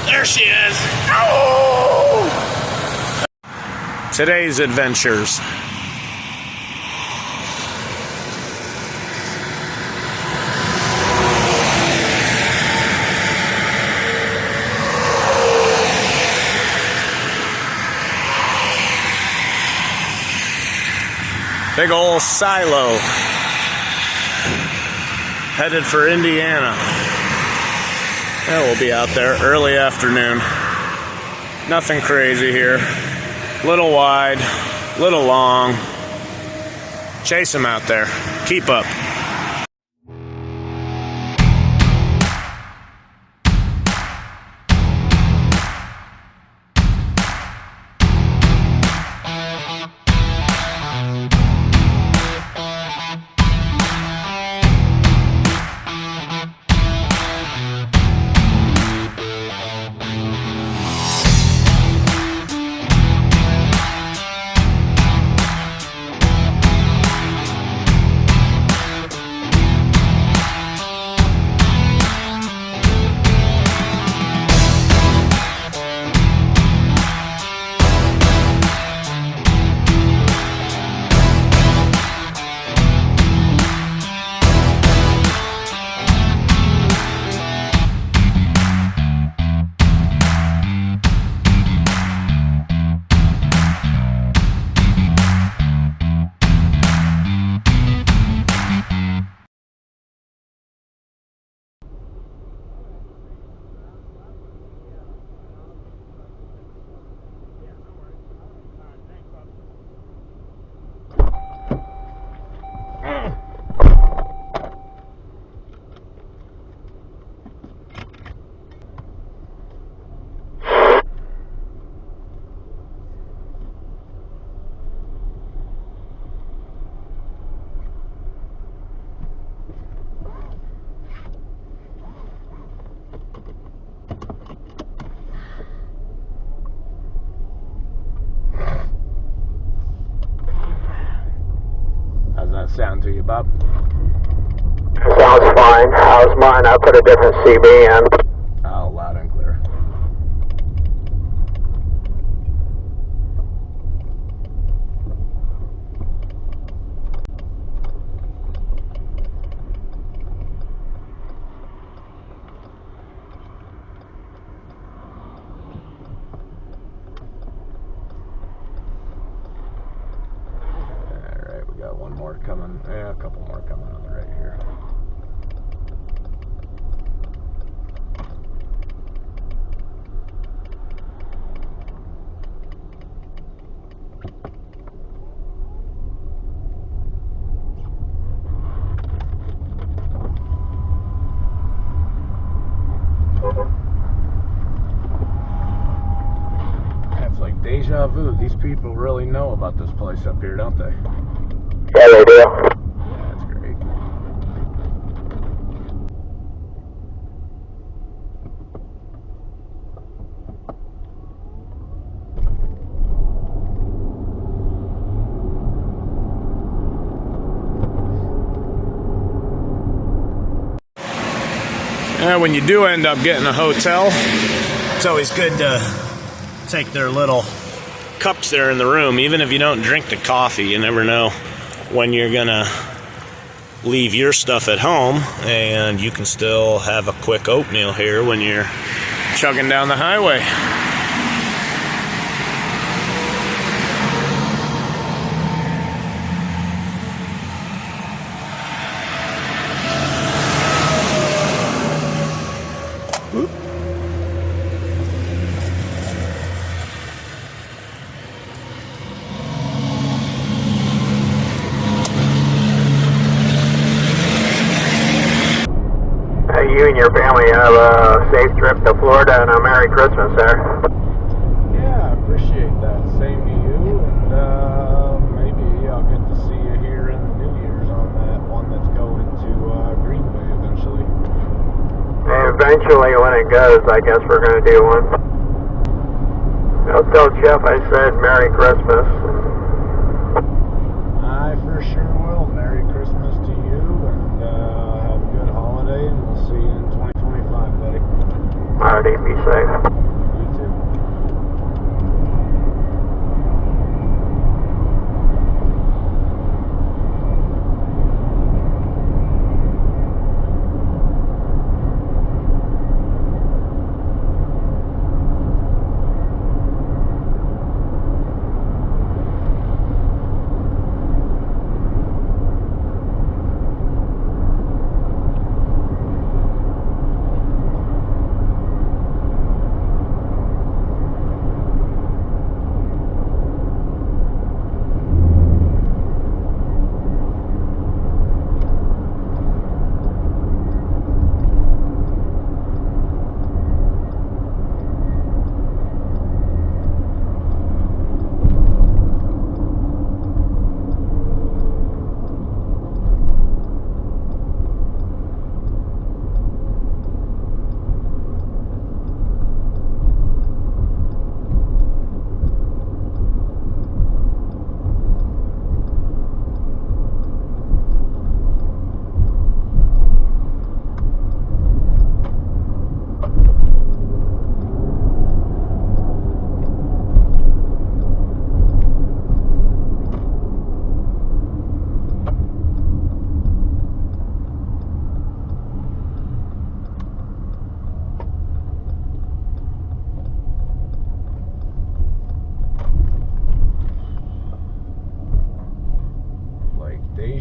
There she is. Oh! Today's adventures. Big old silo. Headed for Indiana. Yeah, we'll be out there early afternoon. Nothing crazy here. Little wide, little long. Chase them out there. Keep up. Sound to you, Bob? Sounds fine. How's mine? I put a different CB in. Oh, loud and clear. One more coming, yeah, a couple more coming on the right here. That's like deja vu. These people really know about this place up here, don't they? Yeah, they do. Yeah, that's great. Yeah, when you do end up getting a hotel, it's always good to take their little cups there in the room. Even if you don't drink the coffee, you never know when you're gonna leave your stuff at home, and you can still have a quick oatmeal here when you're chugging down the highway. You and your family have a safe trip to Florida and a Merry Christmas, sir. Yeah, I appreciate that. Same to you, and maybe I'll get to see you here in the New Year's on that one that's going to Green Bay eventually. Eventually, when it goes, I guess we're going to do one. I'll tell Jeff I said Merry Christmas. I for sure will. Merry Christmas to you, and have a good holiday, and we'll see you in 2025, buddy. Alrighty, be safe.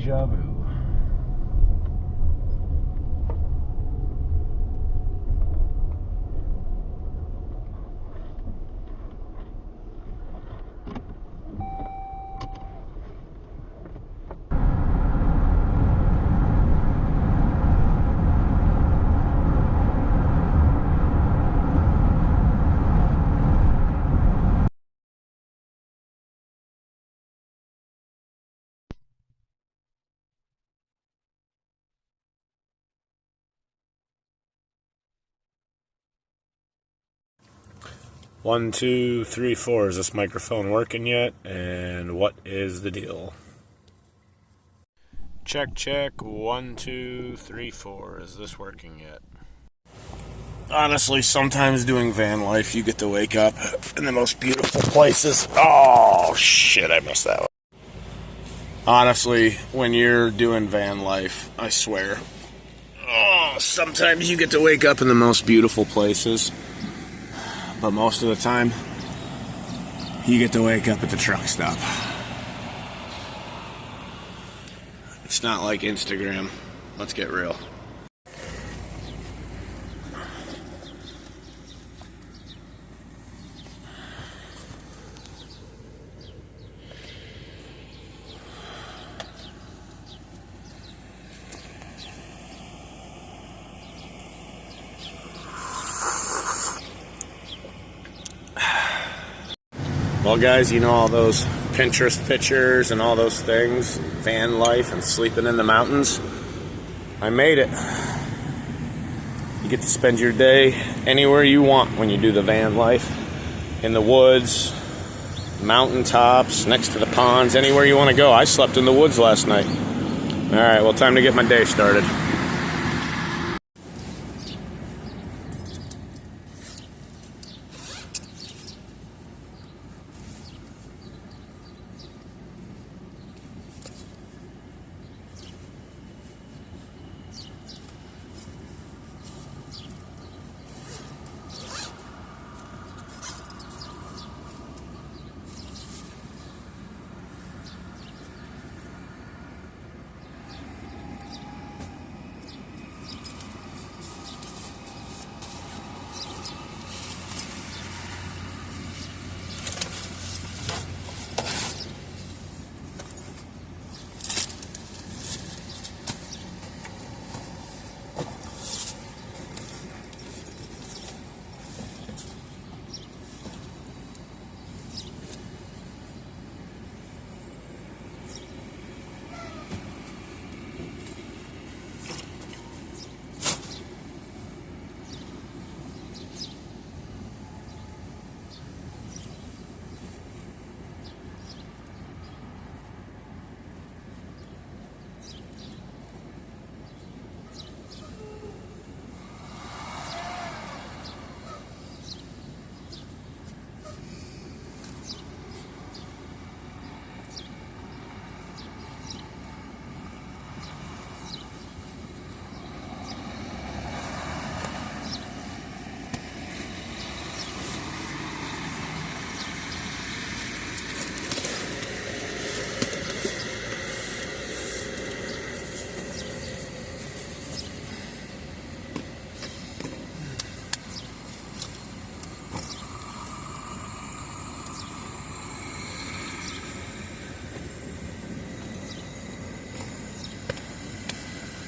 Deja vu. One, two, three, four. Is this microphone working yet? And what is the deal? Check, check. 1, 2, 3, 4. Is this working yet? Honestly, sometimes doing van life, you get to wake up in the most beautiful places. Oh, shit, I missed that one. Honestly, when you're doing van life, I swear, sometimes you get to wake up in the most beautiful places. But most of the time, you get to wake up at the truck stop. It's not like Instagram. Let's get real. Well, guys, you know all those Pinterest pictures and all those things, van life and sleeping in the mountains? I made it. You get to spend your day anywhere you want when you do the van life. In the woods, mountaintops, next to the ponds, anywhere you want to go. I slept in the woods last night. All right, well, time to get my day started.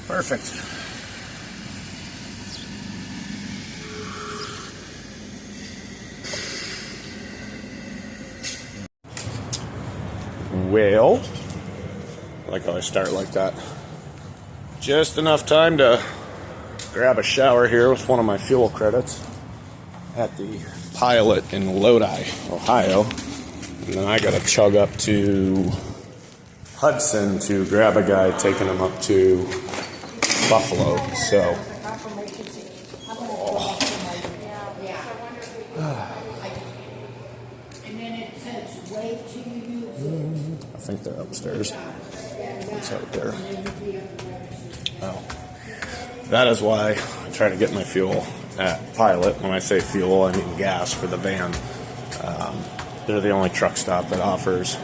Perfect. Well, I like how I start like that. Just enough time to grab a shower here with one of my fuel credits at the Pilot in Lodi, Ohio. And then I gotta chug up to Hudson to grab a guy taking him up to Buffalo. So I think they're upstairs. It's out there. Oh. That is why I try to get my fuel at Pilot. When I say fuel, I mean gas for the van. They're the only truck stop that offers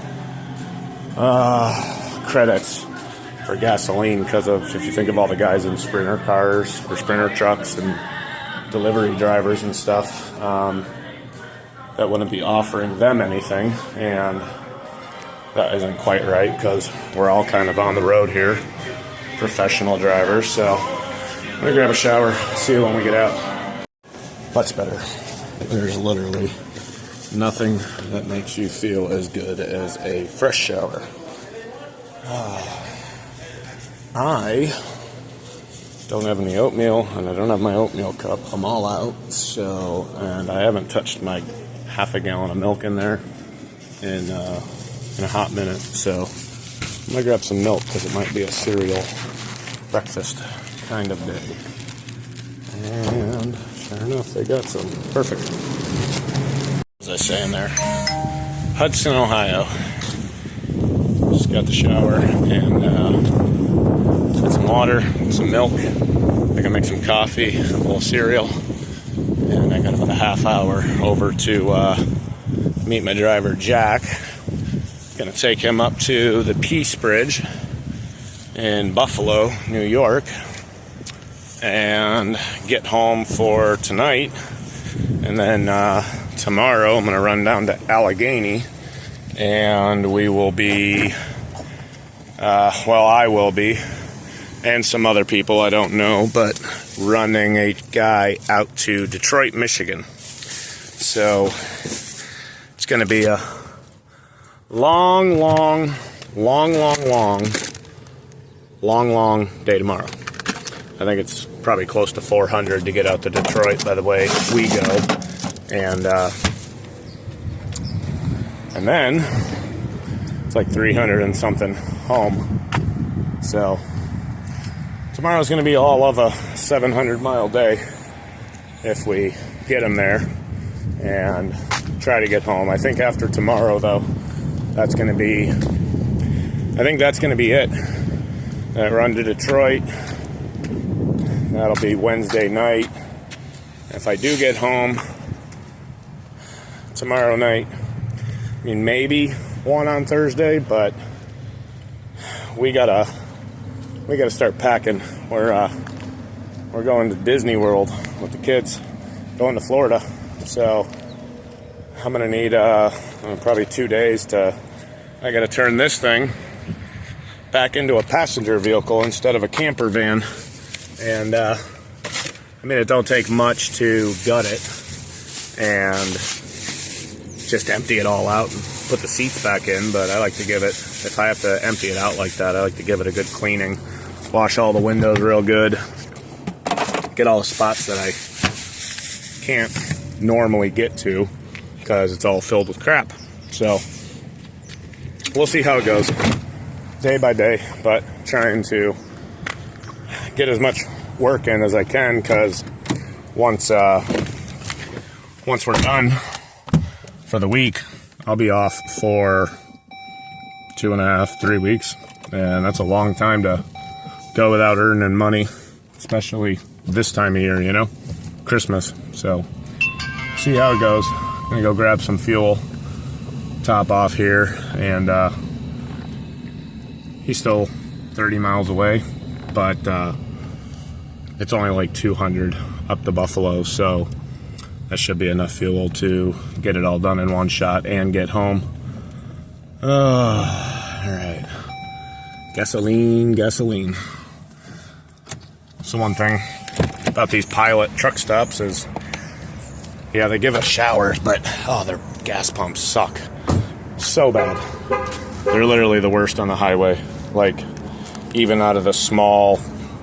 credits for gasoline because of, if you think of all the guys in Sprinter cars or Sprinter trucks and delivery drivers and stuff, that wouldn't be offering them anything, and that isn't quite right because we're all kind of on the road here, professional drivers. So I'm gonna grab a shower, see you when we get out. Much better. There's literally nothing that makes you feel as good as a fresh shower. I don't have any oatmeal, and I don't have my oatmeal cup. I'm all out, so, and I haven't touched my half a gallon of milk in there in a hot minute. So I'm gonna grab some milk because it might be a cereal breakfast kind of day. And sure enough, they got some. Perfect. As I say in there, Hudson, Ohio. Just got the shower and got some water, some milk. I can make some coffee, a little cereal, and I got about a half hour over to meet my driver Jack. Gonna take him up to the Peace Bridge in Buffalo, New York, and get home for tonight. And then tomorrow I'm gonna run down to Allegheny, and we will be, I will be, and some other people I don't know, but running a guy out to Detroit, Michigan. So it's going to be a long day tomorrow. I think it's probably close to 400 to get out to Detroit by the way we go. And then it's like 300 and something home. So tomorrow's going to be all of a 700-mile day if we get him there and try to get home. I think after tomorrow, though, that's going to be it. That run to Detroit, that'll be Wednesday night. If I do get home tomorrow night, I mean, maybe one on Thursday, but we gotta start packing. We're going to Disney World with the kids, going to Florida. So I'm gonna need probably 2 days I gotta turn this thing back into a passenger vehicle instead of a camper van. And I mean, it don't take much to gut it and just empty it all out and put the seats back in. But I like to give it, if I have to empty it out like that, I like to give it a good cleaning. Wash all the windows real good. Get all the spots that I can't normally get to because it's all filled with crap. So we'll see how it goes day by day, but trying to get as much work in as I can, because once we're done for the week, I'll be off for 2.5, 3 weeks, and that's a long time to go without earning money, especially this time of year, you know, Christmas. So see how it goes. I'm gonna go grab some fuel, top off here, and he's still 30 miles away, but it's only like 200 up to Buffalo, so that should be enough fuel to get it all done in one shot and get home. All right, gasoline. So one thing about these Pilot truck stops is, yeah, they give us showers, but their gas pumps suck so bad. They're literally the worst on the highway. Like, even out of the small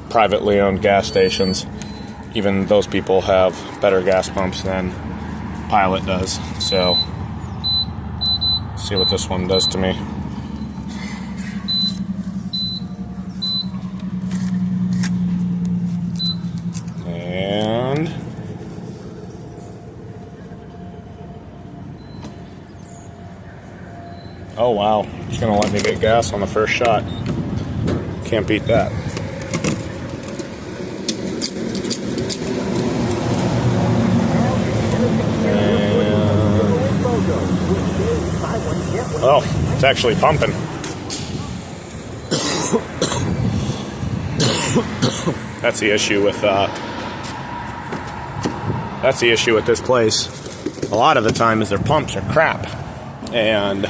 privately owned gas stations, even those people have better gas pumps than Pilot does. So see what this one does to me. And oh wow, it's gonna let me get gas on the first shot. Can't beat that. Oh, it's actually pumping. That's the issue with this place. A lot of the time is their pumps are crap, and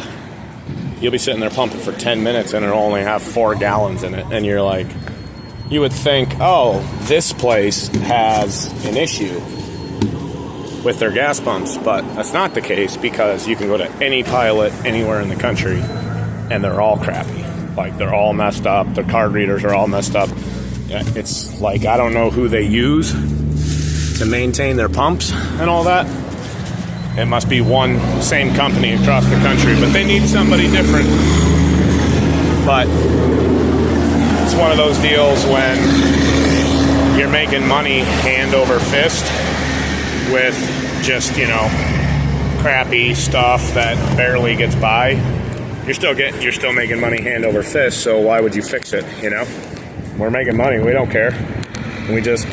you'll be sitting there pumping for 10 minutes and it'll only have 4 gallons in it, and you're like, you would think, oh, this place has an issue with their gas pumps, but that's not the case, because you can go to any pilot anywhere in the country and they're all crappy. Like, they're all messed up, their card readers are all messed up. It's like, I don't know who they use to maintain their pumps and all that. It must be one same company across the country, but they need somebody different. But it's one of those deals when you're making money hand over fist with just, you know, crappy stuff that barely gets by. You're still making money hand over fist, so why would you fix it, you know? We're making money, we don't care. We just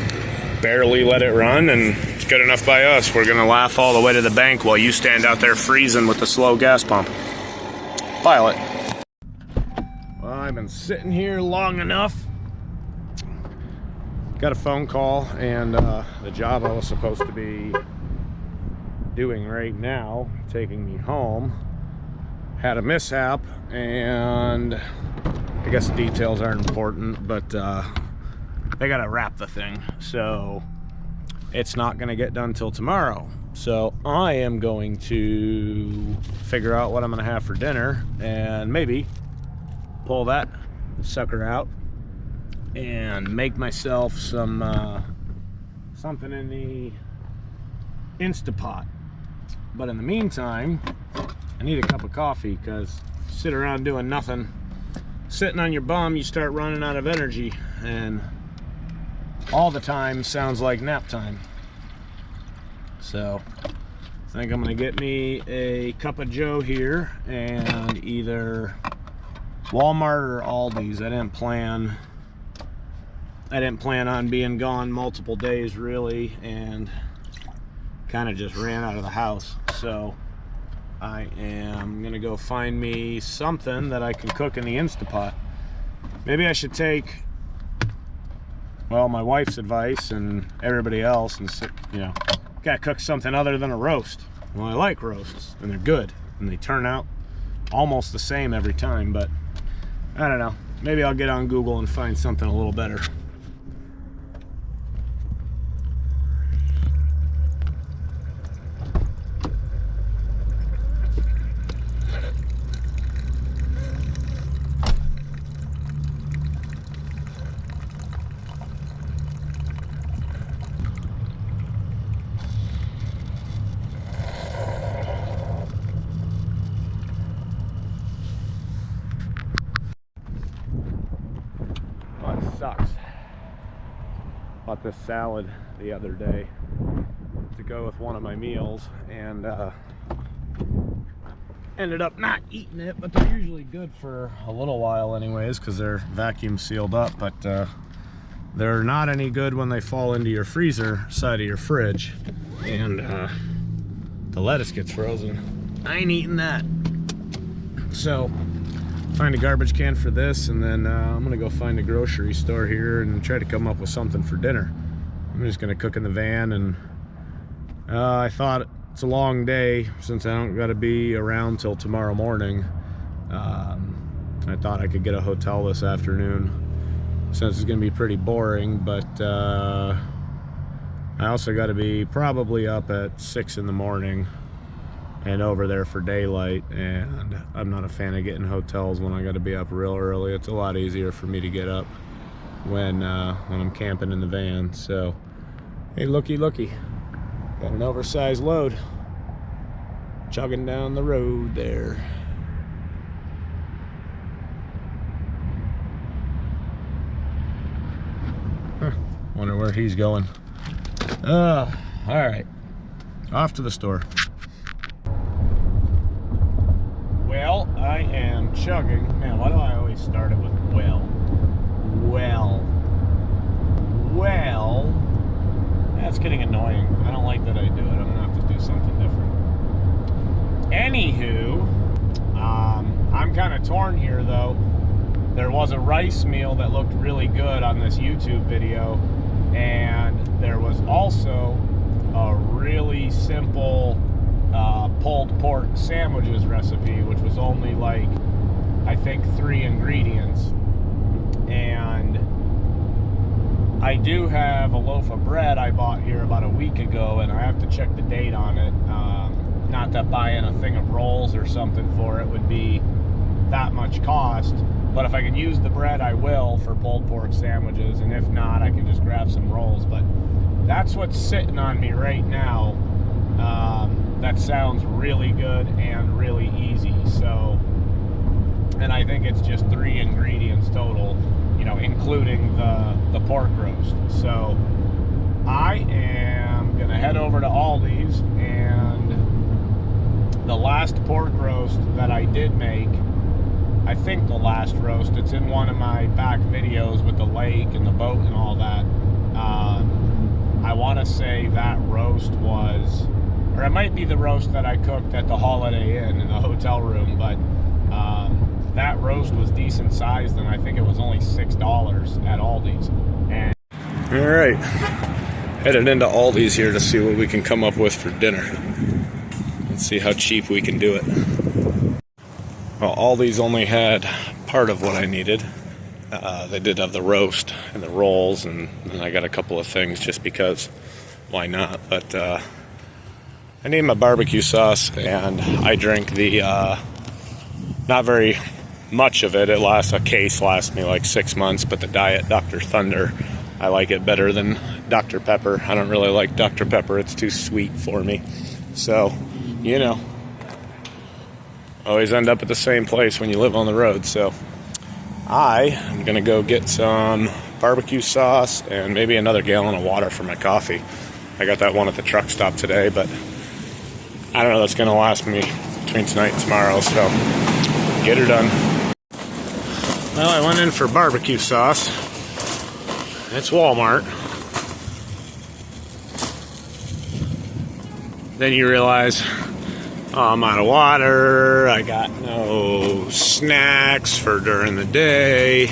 barely let it run, and it's good enough by us. We're gonna laugh all the way to the bank while you stand out there freezing with the slow gas pump. Pilot. Well, I've been sitting here long enough. Got a phone call, and the job I was supposed to be doing right now, taking me home, had a mishap, and I guess the details aren't important, but they gotta wrap the thing, so it's not gonna get done till tomorrow. So I am going to figure out what I'm gonna have for dinner and maybe pull that sucker out and make myself some something in the Instapot. But in the meantime, I need a cup of coffee, because sit around doing nothing, sitting on your bum, you start running out of energy, and all the time sounds like nap time. So I think I'm gonna get me a cup of joe here, and either Walmart or Aldi's. I didn't plan on being gone multiple days really, and kind of just ran out of the house. So I am gonna go find me something that I can cook in the Instapot. Maybe I should take, well, my wife's advice and everybody else, and, you know, gotta cook something other than a roast. Well, I like roasts, and they're good, and they turn out almost the same every time, but I don't know. Maybe I'll get on Google and find something a little better. Sucks. Bought this salad the other day to go with one of my meals, and ended up not eating it, but they're usually good for a little while anyways, because they're vacuum sealed up, but they're not any good when they fall into your freezer side of your fridge, and the lettuce gets frozen. I ain't eating that. So find a garbage can for this, and then I'm gonna go find a grocery store here and try to come up with something for dinner. I'm just gonna cook in the van, and I thought it's a long day since I don't gotta be around till tomorrow morning. I thought I could get a hotel this afternoon since it's gonna be pretty boring, but I also gotta be probably up at 6 in the morning and over there for daylight, and I'm not a fan of getting hotels when I got to be up real early. It's a lot easier for me to get up when I'm camping in the van. So hey, looky, got an oversized load chugging down the road there. Wonder where he's going. All right, off to the store. Well, I am chugging. Man, why do I always start it with well? That's getting annoying. I don't like that I do it. I'm gonna have to do something different. Anywho, I'm kind of torn here though, there was a rice meal that looked really good on this YouTube video, and there was also a really simple pulled pork sandwiches recipe, which was only like, I think, 3 ingredients. And I do have a loaf of bread I bought here about a week ago, and I have to check the date on it. Not that buying a thing of rolls or something for it would be that much cost, but if I can use the bread, I will for pulled pork sandwiches, and if not, I can just grab some rolls. But that's what's sitting on me right now. That sounds really good and really easy. So, and I think it's just 3 ingredients total, you know, including the pork roast. So I am gonna head over to Aldi's, and the last pork roast that I did make, I think the last roast, it's in one of my back videos with the lake and the boat and all that. I want to say that roast was, or it might be the roast that I cooked at the Holiday Inn in the hotel room, but that roast was decent sized, and I think it was only $6 at Aldi's. And all right, headed into Aldi's here to see what we can come up with for dinner. Let's see how cheap we can do it. Well, Aldi's only had part of what I needed. They did have the roast and the rolls, and I got a couple of things just because, why not? But I need my barbecue sauce, and I drink the, not very much of it. A case lasts me like 6 months, but the Diet Dr. Thunder, I like it better than Dr. Pepper. I don't really like Dr. Pepper. It's too sweet for me. So, you know, always end up at the same place when you live on the road. So I am going to go get some barbecue sauce and maybe another gallon of water for my coffee. I got that one at the truck stop today, but I don't know, that's going to last me between tonight and tomorrow, so get her done. Well, I went in for barbecue sauce. It's Walmart. Then you realize, oh, I'm out of water, I got no snacks for during the day.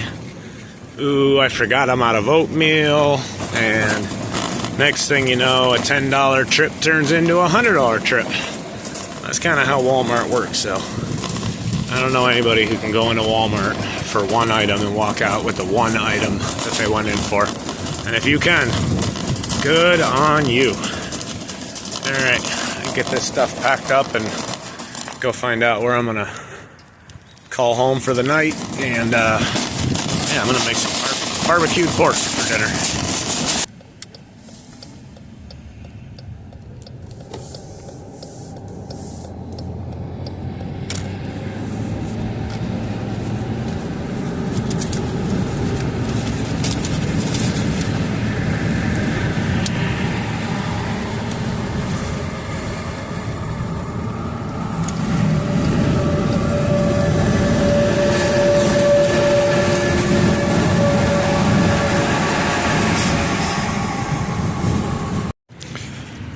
Ooh, I forgot I'm out of oatmeal. And next thing you know, a $10 trip turns into a $100 trip. That's kind of how Walmart works, so I don't know anybody who can go into Walmart for one item and walk out with the one item that they went in for. And if you can, good on you. Alright, get this stuff packed up and go find out where I'm gonna call home for the night. And yeah, I'm gonna make some barbecued pork for dinner.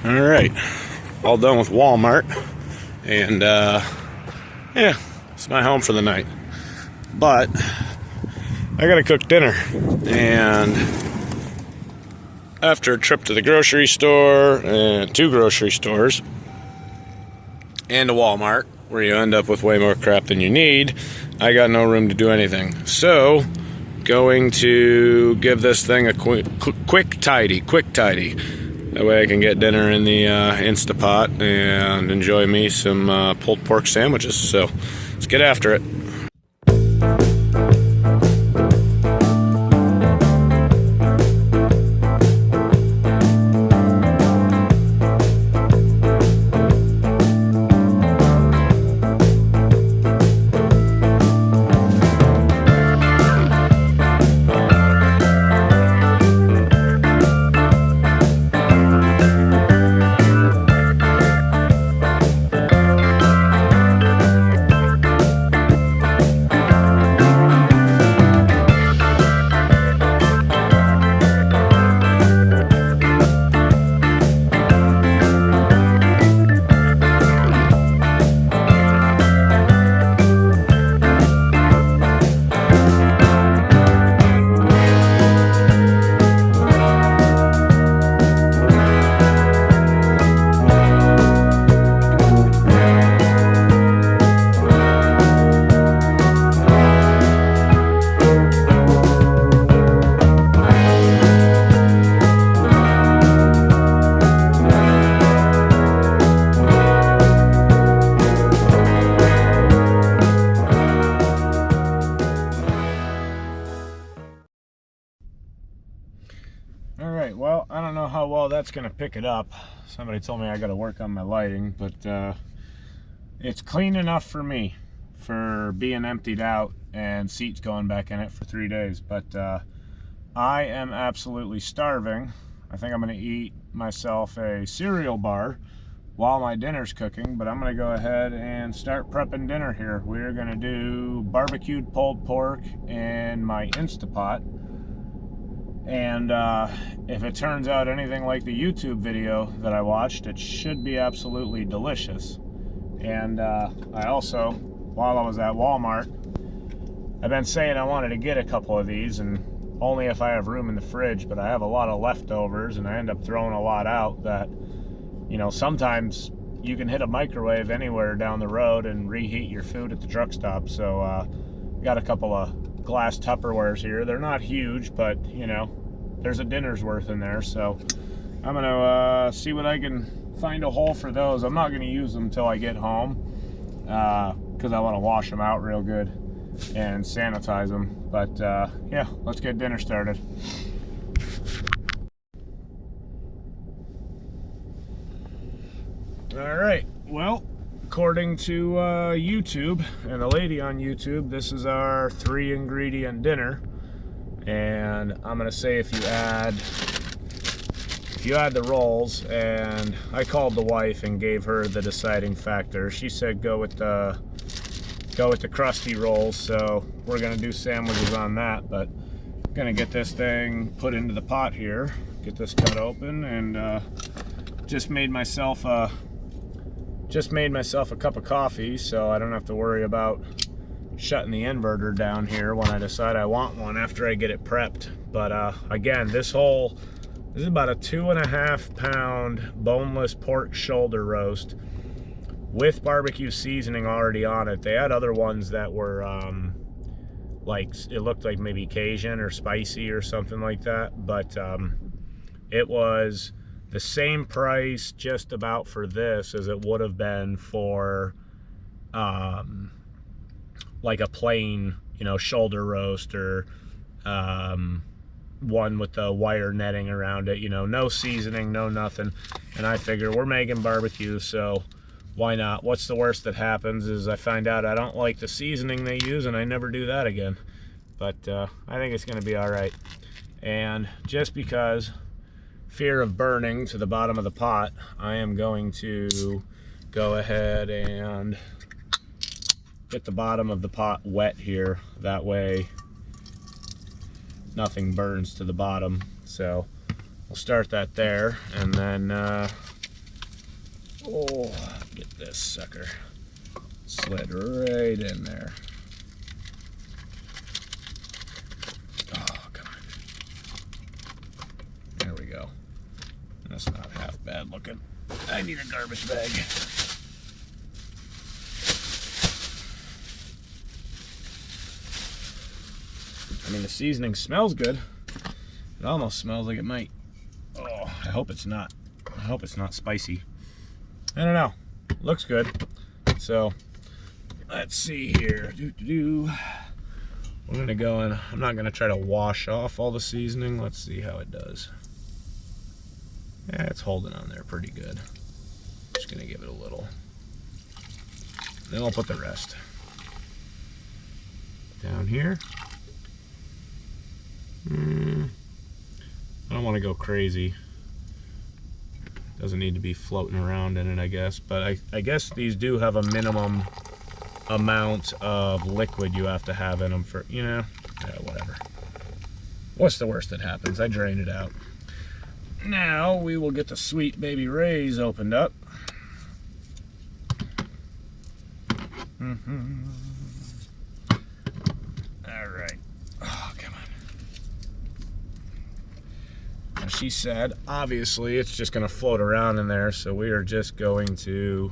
Alright, all done with Walmart, and yeah, it's my home for the night. But I gotta cook dinner, and after a trip to the grocery store, and 2 grocery stores, and a Walmart, where you end up with way more crap than you need, I got no room to do anything. So, going to give this thing a quick tidy. That way I can get dinner in the Instapot and enjoy me some pulled pork sandwiches. So let's get after it. what's gonna pick it up. Somebody told me I gotta work on my lighting, but it's clean enough for me for being emptied out and seats going back in it for 3 days. But I am absolutely starving. I think I'm gonna eat myself a cereal bar while my dinner's cooking, but I'm gonna go ahead and start prepping dinner here. We're gonna do barbecued pulled pork in my Instapot. And if it turns out anything like the YouTube video that I watched, it should be absolutely delicious. And I also, while I was at Walmart, I've been saying I wanted to get a couple of these, and only if I have room in the fridge, but I have a lot of leftovers and I end up throwing a lot out that, you know, sometimes you can hit a microwave anywhere down the road and reheat your food at the truck stop. So got a couple of glass Tupperwares here. They're not huge, but you know, there's a dinner's worth in there. So I'm gonna see what I can find a hole for those. I'm not gonna use them until I get home because I want to wash them out real good and sanitize them. But yeah, let's get dinner started. All right, well, according to YouTube and the lady on YouTube, this is our 3-ingredient dinner. And I'm gonna say if you add the rolls, and I called the wife and gave her the deciding factor. She said go with the crusty rolls, so we're gonna do sandwiches on that. But I'm gonna get this thing put into the pot here, get this cut open, and just made myself a cup of coffee, so I don't have to worry about shutting the inverter down here when I decide I want one after I get it prepped. But again, this is about a 2.5 pound boneless pork shoulder roast with barbecue seasoning already on it. They had other ones that were like, it looked like maybe Cajun or spicy or something like that, but it was the same price just about for this as it would have been for like a plain, you know, shoulder roast, or one with the wire netting around it, you know, no seasoning, no nothing. And I figure we're making barbecue, so why not? What's the worst that happens is I find out I don't like the seasoning they use and I never do that again. But I think it's gonna be all right. And just because fear of burning to the bottom of the pot, I am going to go ahead and get the bottom of the pot wet here. That way nothing burns to the bottom. So we'll start that there, and then oh, get this sucker slid right in there. Oh, come on. There we go. That's not half bad looking. I need a garbage bag. I mean, the seasoning smells good. It almost smells like it might. Oh, I hope it's not. I hope it's not spicy. I don't know. Looks good. So let's see here. We're gonna go in. I'm not gonna try to wash off all the seasoning. Let's see how it does. Yeah, it's holding on there pretty good. Just gonna give it a little. Then I'll put the rest down here. I don't want to go crazy. Doesn't need to be floating around in it, I guess. But I guess these do have a minimum amount of liquid you have to have in them for, you know, whatever. What's the worst that happens? I drain it out. Now we will get the Sweet Baby Ray's opened up. All right. Oh, come on. Now she said, obviously, it's just going to float around in there, so we are just going to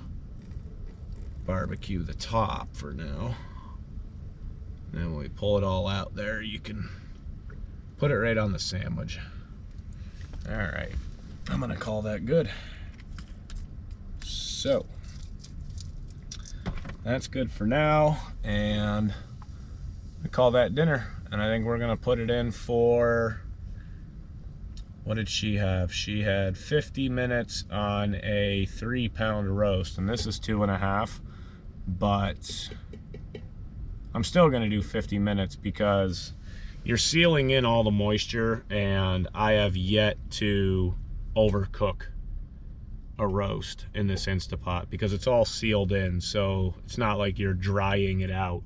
barbecue the top for now. And then when we pull it all out there, you can put it right on the sandwich. All right, I'm gonna call that good. So that's good for now, and I call that dinner. And I think we're gonna put it in for What did she have? She had 50 minutes on a 3-pound roast, and this is 2.5, but I'm still gonna do 50 minutes because you're sealing in all the moisture, and I have yet to overcook a roast in this Instapot because it's all sealed in, so it's not like you're drying it out.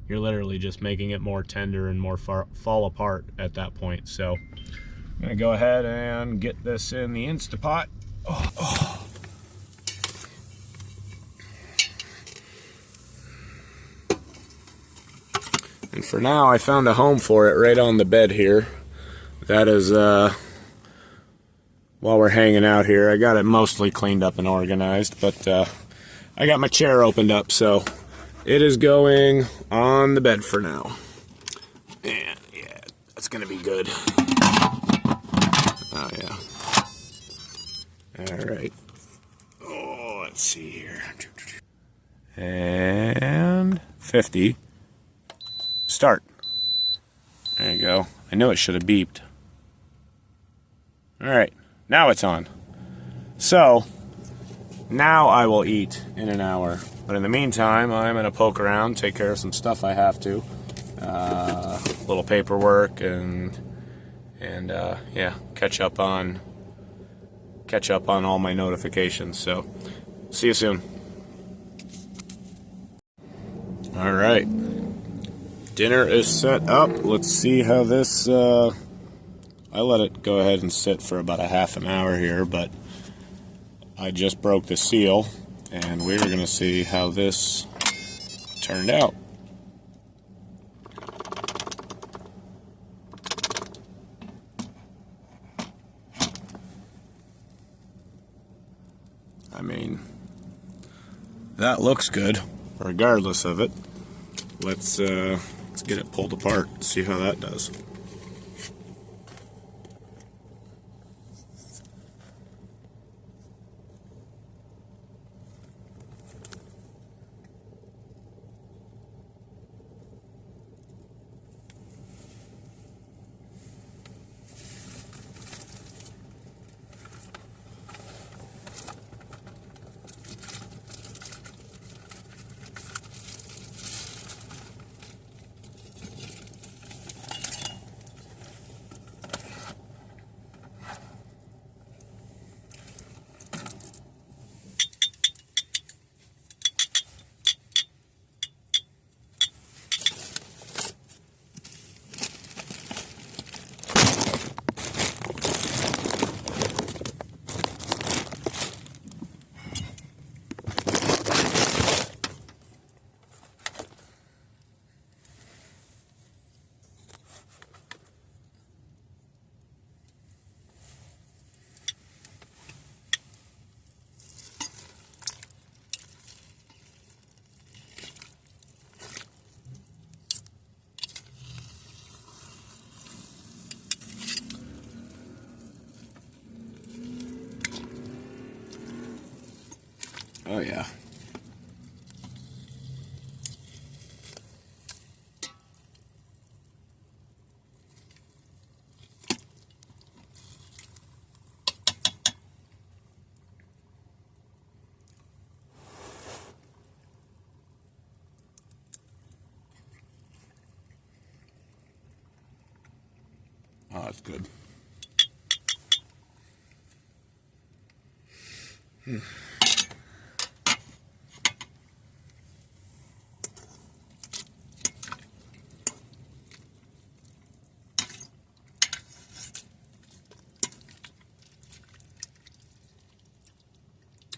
You're literally just making it more tender and more fall apart at that point. So I'm gonna go ahead and get this in the Instapot. Oh. And for now, I found a home for it right on the bed here. That is, while we're hanging out here, I got it mostly cleaned up and organized, but I got my chair opened up, so it is going on the bed for now. And yeah, that's gonna be good. Oh yeah. All right. Oh, let's see here. And 50. Start. There you go. I knew it should have beeped. All right, now it's on. So now I will eat in an hour. But in the meantime, I'm gonna poke around, take care of some stuff I have to. Little paperwork and yeah, catch up on all my notifications. So see you soon. All right, dinner is set up. Let's see how this. I let it go ahead and sit for about a half an hour here, but I just broke the seal, and we're gonna see how this turned out. I mean, that looks good, regardless of it. Let's get it pulled apart, see how that does. Oh yeah. Oh, that's good.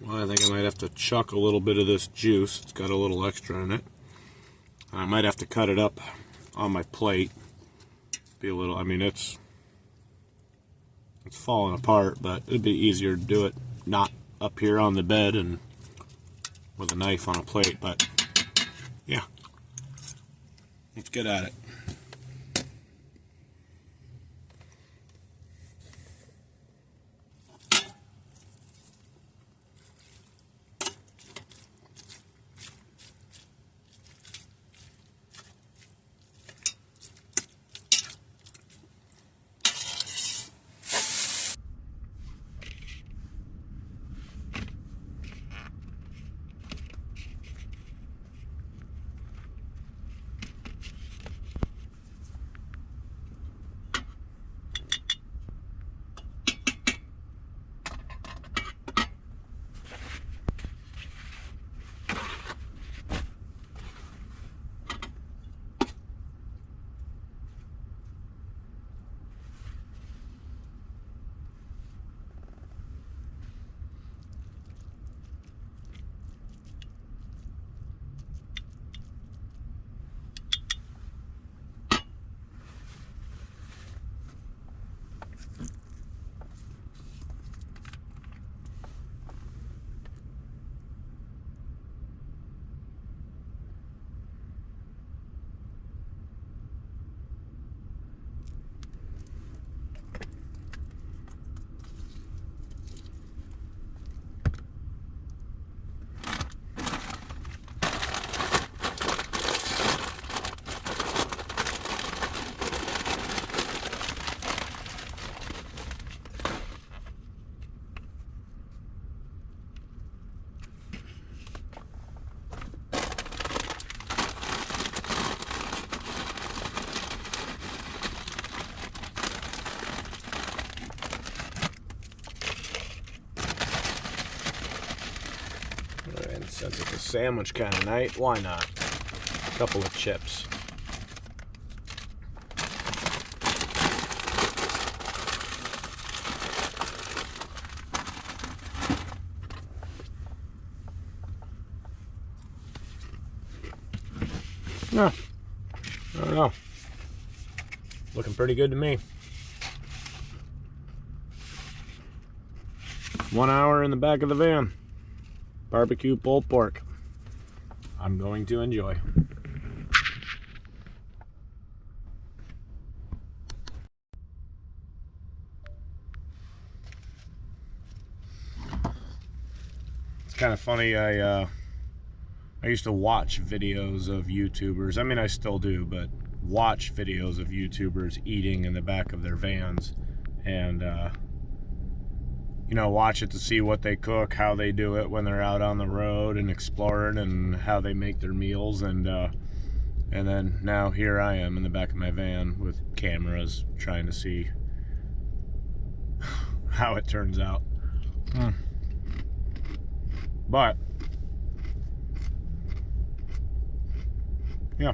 Well, I think I might have to chuck a little bit of this juice. It's got a little extra in it. I might have to cut it up on my plate. Be a little, I mean, it's falling apart, but it'd be easier to do it not up here on the bed and with a knife on a plate. But yeah, let's get at it. Since it's a sandwich kind of night, why not? A couple of chips. No, I don't know. Looking pretty good to me. 1 hour in the back of the van. Barbecue pulled pork. I'm going to enjoy. It's kind of funny. I used to watch videos of YouTubers. I mean, I still do, but watch videos of YouTubers eating in the back of their vans, and you know, watch it to see what they cook, how they do it when they're out on the road and exploring, and how they make their meals. And then now here I am in the back of my van with cameras trying to see how it turns out. But yeah.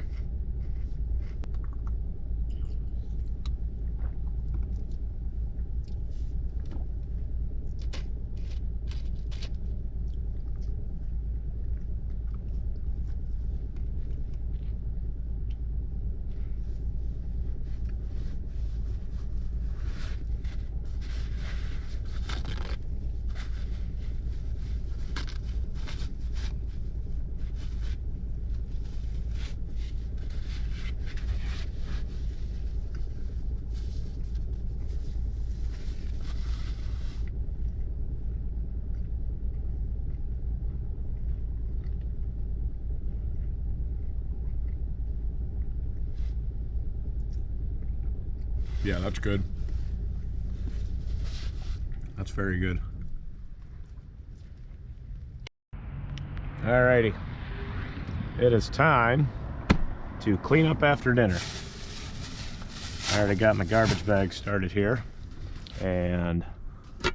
Yeah, that's good. That's very good. Alrighty. It is time to clean up after dinner. I already got my garbage bag started here, and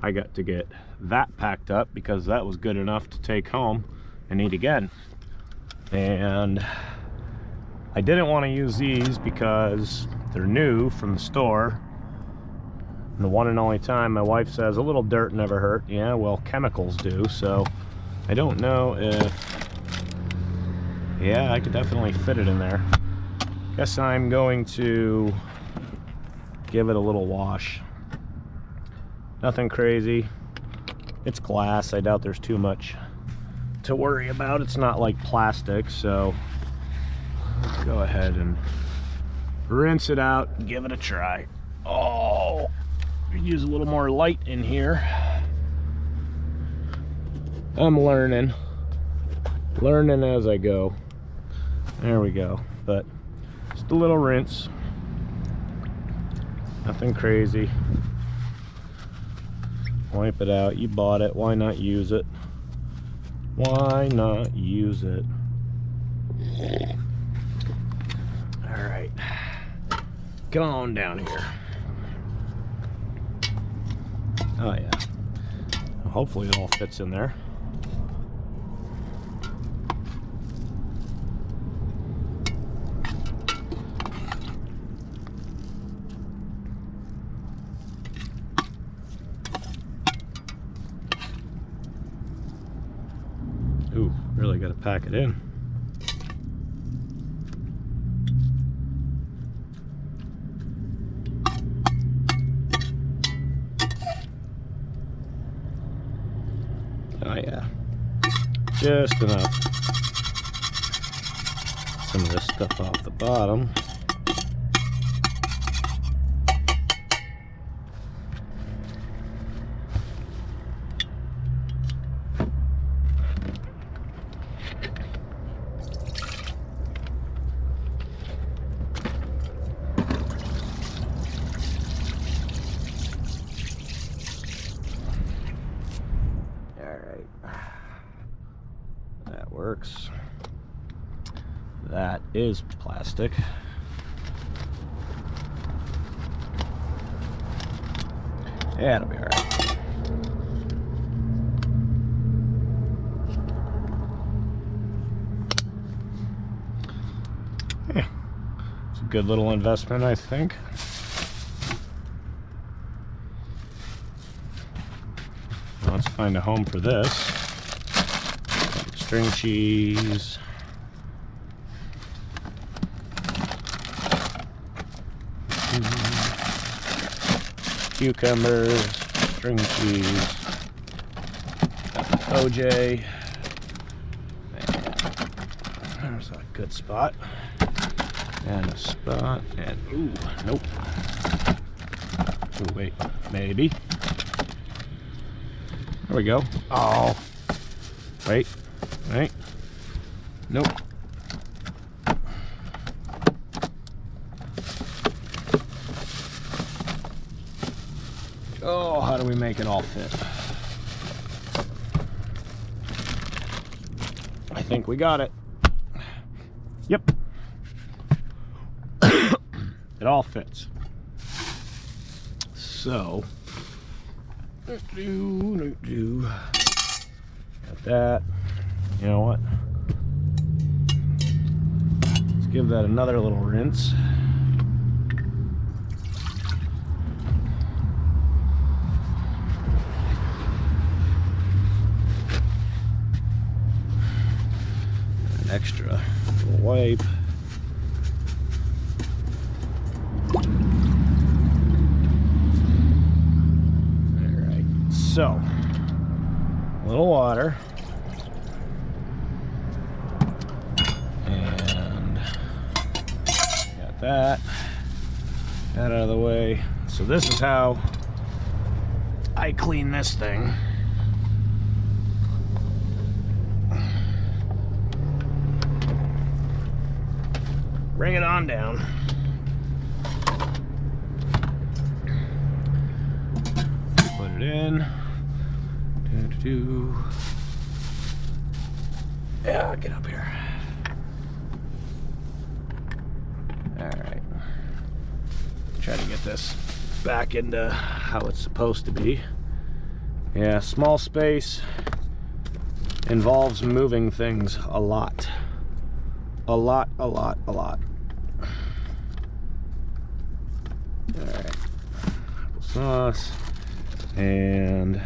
I got to get that packed up because that was good enough to take home and eat again. And I didn't want to use these because they're new from the store. And the one and only time my wife says a little dirt never hurt. Yeah, well, chemicals do. So I don't know if, yeah, I could definitely fit it in there. Guess I'm going to give it a little wash. Nothing crazy. It's glass. I doubt there's too much to worry about. It's not like plastic, so let's go ahead and rinse it out and give it a try. Oh, use a little more light in here. I'm learning as I go. There we go. But just a little rinse, nothing crazy. Wipe it out. You bought it, why not use it? Why not use it? All right, come on down here. Oh yeah, hopefully it all fits in there. Ooh, really got to pack it in. Oh yeah, just enough. Some of this stuff off the bottom. That works. That is plastic. Yeah, it'll be all right. good little investment, I think. Let's find a home for this. String cheese. Cucumbers, string cheese, OJ. There's a good spot. And a spot, and ooh, nope. Ooh, wait, maybe. There we go. Oh, wait, nope. Oh, how do we make it all fit? I think we got it. Yep. It all fits. So, got that. You know what? Let's give that another little rinse. An extra little wipe. So, a little water, and got that out of the way. So this is how I clean this thing. Bring it on down. Put it in. Yeah, get up here. All right. Try to get this back into how it's supposed to be. Yeah, small space involves moving things a lot. A lot. All right. Applesauce. And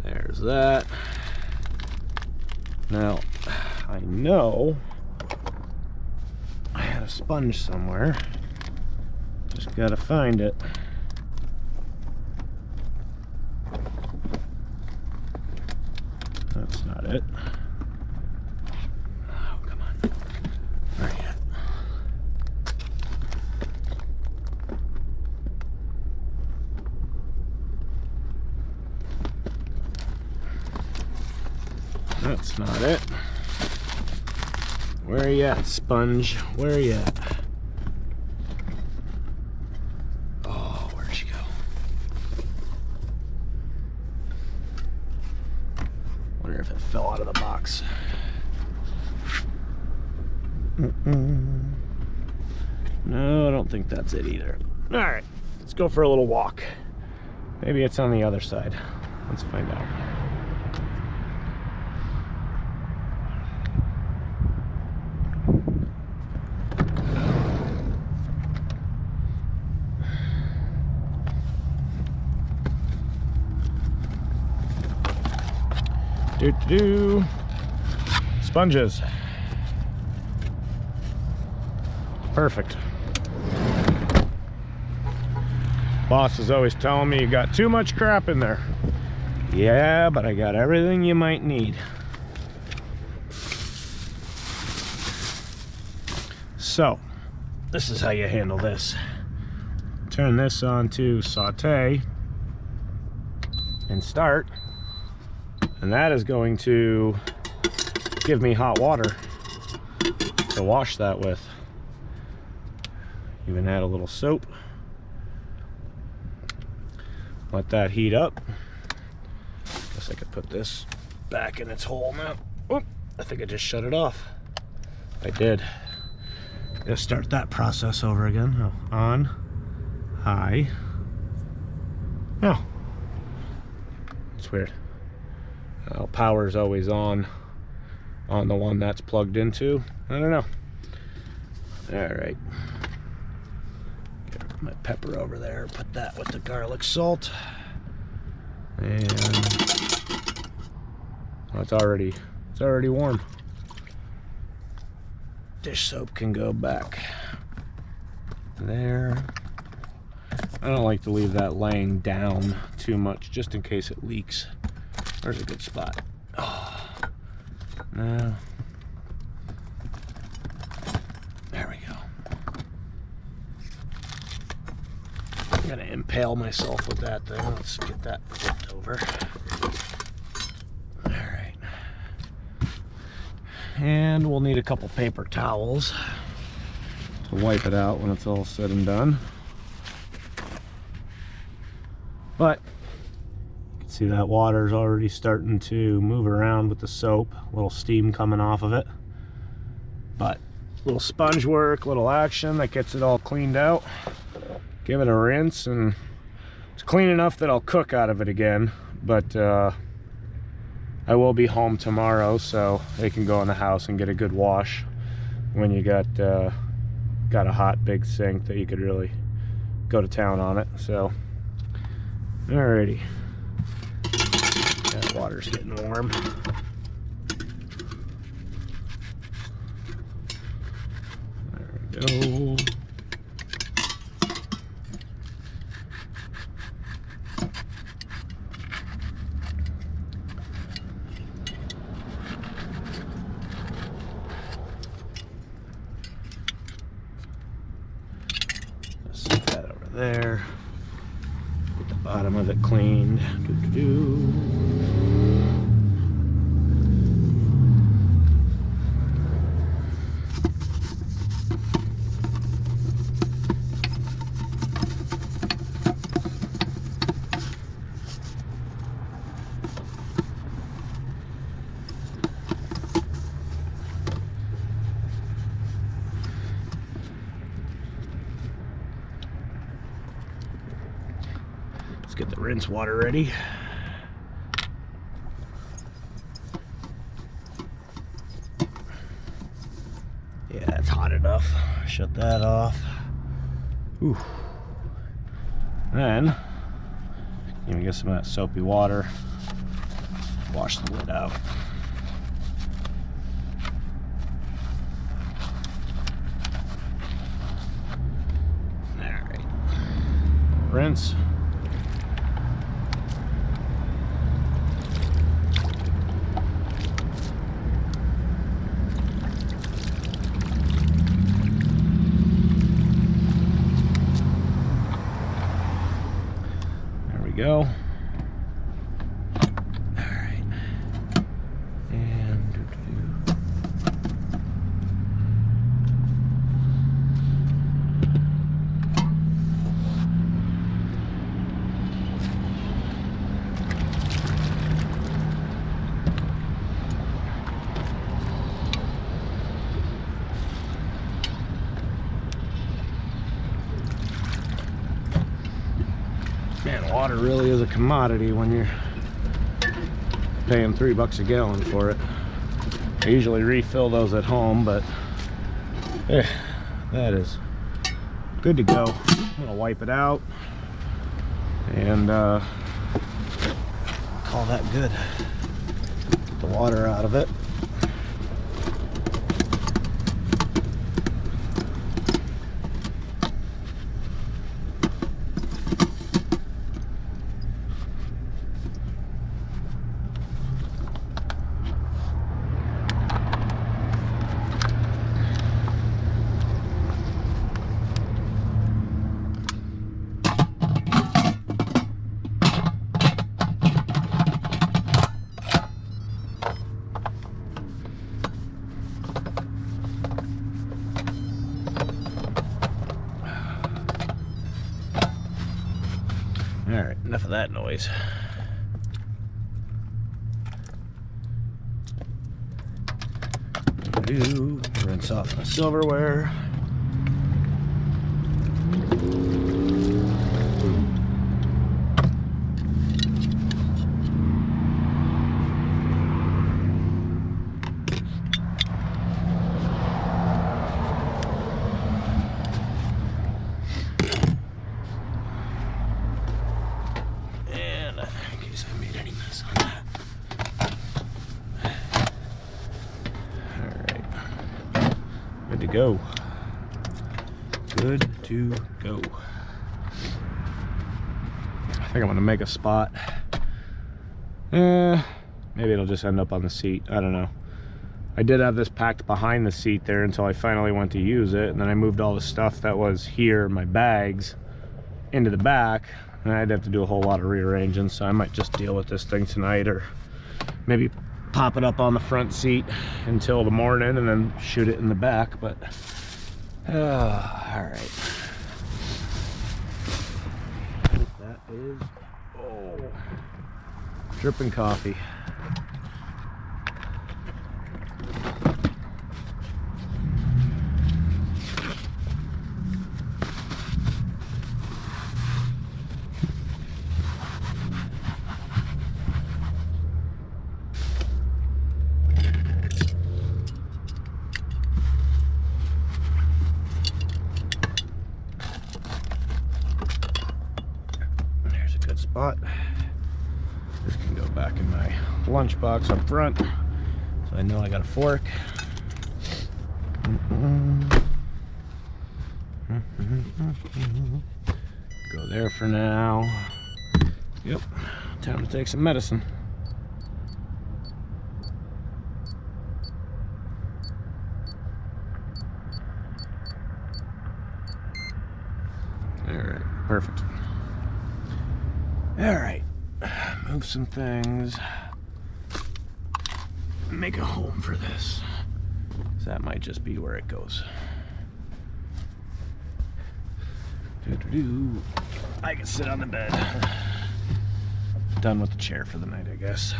there's that. Now, I know I had a sponge somewhere. Just gotta find it. That's not it. Oh, come on. Not yet. That's not it. Where you at, sponge? Where you at? Oh, where'd she go? Wonder if it fell out of the box. No, I don't think that's it either. All right, let's go for a little walk. Maybe it's on the other side. Let's find out. Sponges. Perfect. Boss is always telling me you got too much crap in there. Yeah, but I got everything you might need. So, this is how you handle this. Turn this on to saute and start. And that is going to give me hot water to wash that with. Even add a little soap. Let that heat up. Guess I could put this back in its hole now. Oop, I think I just shut it off. I did. Gotta start that process over again. Oh, on, high. No. It's weird. Power's always on the one that's plugged into. I don't know. Alright. Get my pepper over there, put that with the garlic salt. And oh, it's already warm. Dish soap can go back there. I don't like to leave that laying down too much just in case it leaks. There's a good spot. Oh, no. There we go. I'm gonna impale myself with that thing. Let's get that flipped over. All right. And we'll need a couple paper towels to wipe it out when it's all said and done. But you can see that water's already starting to move around with the soap. A little steam coming off of it. But a little sponge work, little action that gets it all cleaned out. Give it a rinse, and it's clean enough that I'll cook out of it again. But I will be home tomorrow, so they can go in the house and get a good wash when you got a hot big sink that you could really go to town on it. So alrighty, that water's getting warm. There we go. Set that over there. Get the bottom of it cleaned. Let's get the rinse water ready. Yeah, it's hot enough. Shut that off. Ooh. Then, you can get some of that soapy water. Wash the lid out. All right. Rinse. Go. All right. And man, water really is a commodity when you're paying $3 a gallon for it. I usually refill those at home, but that is good to go. I'm gonna wipe it out and call that good. Get the water out of it. All right, enough of that noise. Rinse off the silverware. to go. Good to go. I think I'm gonna make a spot. Maybe it'll just end up on the seat. I don't know. I did have this packed behind the seat there until I finally went to use it, and then I moved all the stuff that was here, my bags, into the back, and I'd have to do a whole lot of rearranging, so I might just deal with this thing tonight, or maybe pop it up on the front seat until the morning and then shoot it in the back. But all right. That is dripping coffee. There's a good spot. This can go back in my lunchbox up front, so I know I got a fork. Go there for now. Yep, time to take some medicine. All right, perfect. All right. Move some things, make a home for this, so that might just be where it goes. I can sit on the bed. Done with the chair for the night, I guess.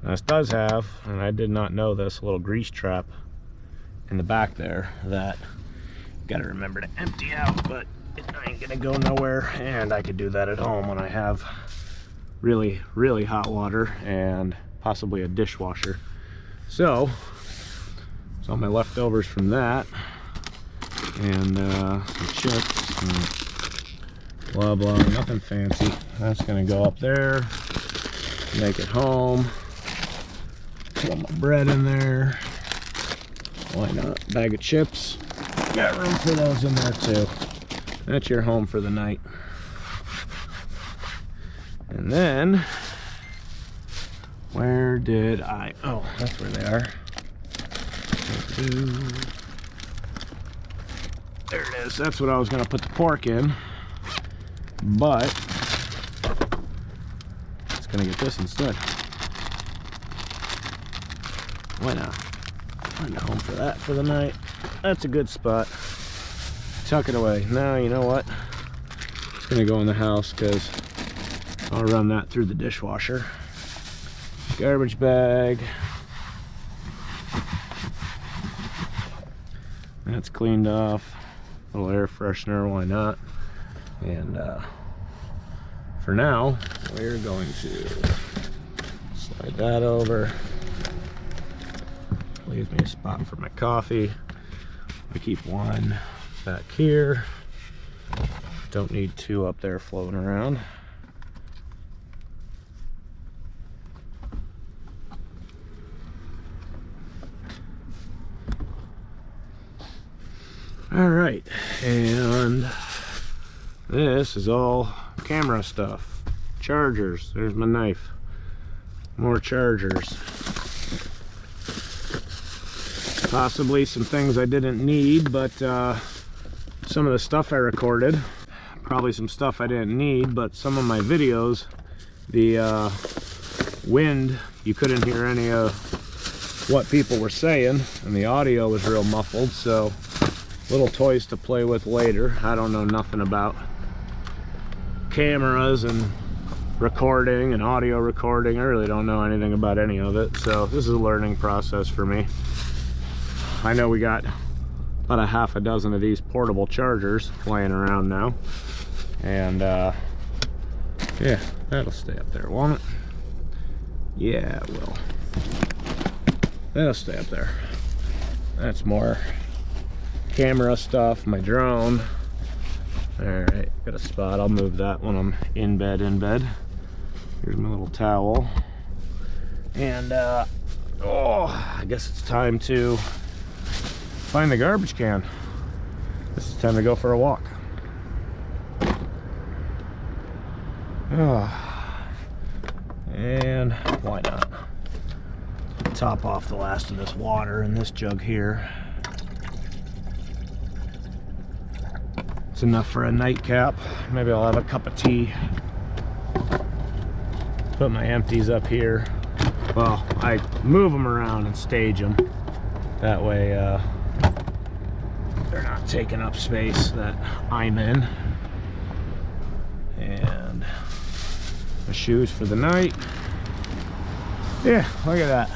This does have, and I did not know this, a little grease trap in the back there that you gotta remember to empty out, but it ain't gonna go nowhere, and I could do that at home when I have really, really hot water and possibly a dishwasher. So all my leftovers from that, and some chips and blah blah, nothing fancy. That's gonna go up there, make it home. Put my bread in there. Why not? Bag of chips. Got room for those in there too. That's your home for the night. And then, where did I? Oh, that's where they are. There it is. That's what I was going to put the pork in. But, it's going to get this instead. Why not? Find a home for that for the night. That's a good spot. Tuck it away. Now, you know what? It's gonna go in the house because I'll run that through the dishwasher. Garbage bag. That's cleaned off. A little air freshener, why not? And for now, we're going to slide that over. Leaves me a spot for my coffee. I keep one back here. Don't need two up there floating around. All right, and this is all camera stuff. Chargers. There's my knife. More chargers. Possibly some things I didn't need, but some of the stuff I recorded, probably some stuff I didn't need, but some of my videos, the wind, you couldn't hear any of what people were saying, and the audio was real muffled, so little toys to play with later. I don't know nothing about cameras and recording and audio recording. I really don't know anything about any of it, so this is a learning process for me. I know we got about a half a dozen of these portable chargers laying around now, and yeah, that'll stay up there, won't it? Yeah, it will. That'll stay up there. That's more camera stuff, my drone. All right, got a spot. I'll move that when I'm in bed. Here's my little towel. And oh, I guess it's time to find the garbage can. This is time to go for a walk. Oh, and why not? Top off the last of this water in this jug here. It's enough for a nightcap. Maybe I'll have a cup of tea. Put my empties up here. Well, I move them around and stage them. That way they're not taking up space that I'm in. And my shoes for the night. Yeah, look at that.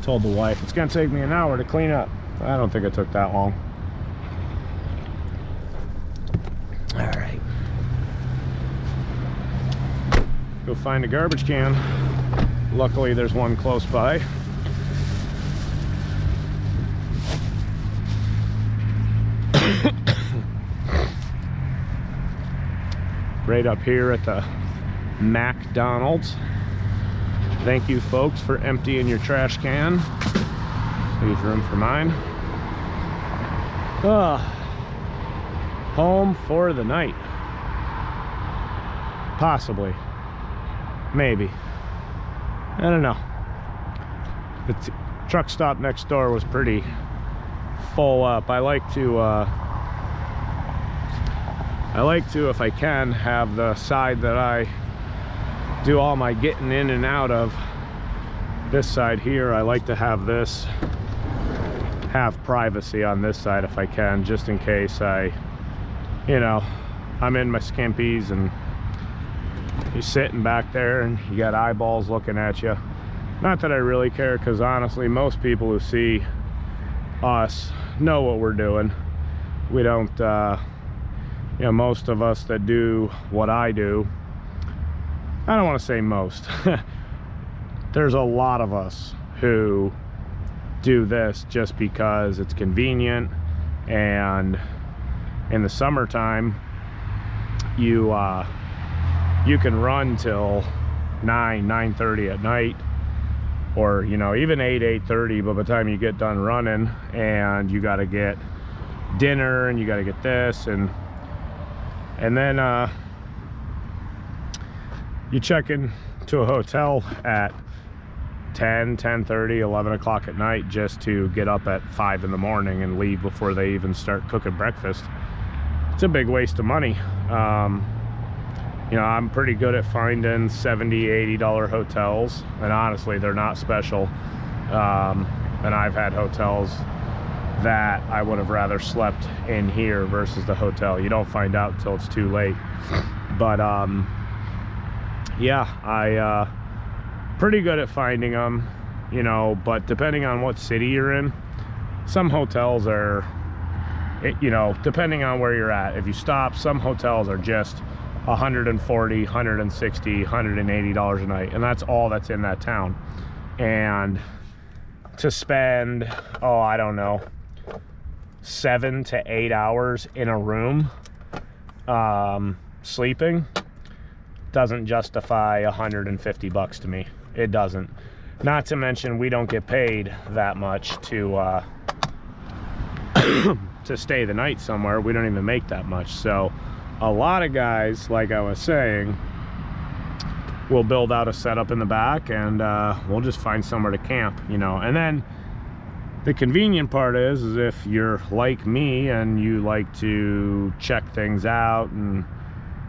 Told the wife it's gonna take me an hour to clean up. I don't think it took that long. All right. Go find a garbage can. Luckily, there's one close by. Right up here at the McDonald's. Thank you, folks, for emptying your trash can. Leave room for mine. Home for the night. Possibly. Maybe. I don't know. The truck stop next door was pretty full up. I like to, if I can, have the side that I do all my getting in and out of. This side here, I like to have this, have privacy on this side if I can, just in case I'm in my skimpies and you're sitting back there and you got eyeballs looking at you. Not that I really care, because honestly, most people who see us know what we're doing. We don't, most of us that do what I do, I don't want to say most. There's a lot of us who do this just because it's convenient, and in the summertime, you can run till 9:30 at night, or even 8:30. But by the time you get done running, and you got to get dinner, and you got to get this, and then you check into a hotel at 10:30, 11 o'clock at night, just to get up at 5 in the morning and leave before they even start cooking breakfast. It's a big waste of money. I'm pretty good at finding $70, $80 hotels, and honestly, they're not special. And I've had hotels that I would have rather slept in here versus the hotel. You don't find out till it's too late. But yeah, I pretty good at finding them, but depending on what city you're in, some hotels are, depending on where you're at. If you stop, some hotels are just $140, $160, $180 a night, and that's all that's in that town. And to spend, I don't know, 7 to 8 hours in a room sleeping doesn't justify $150 to me. It doesn't. Not to mention, we don't get paid that much to to stay the night somewhere. We don't even make that much. So a lot of guys, like I was saying, will build out a setup in the back, and we'll just find somewhere to camp, and then the convenient part is if you're like me and you like to check things out and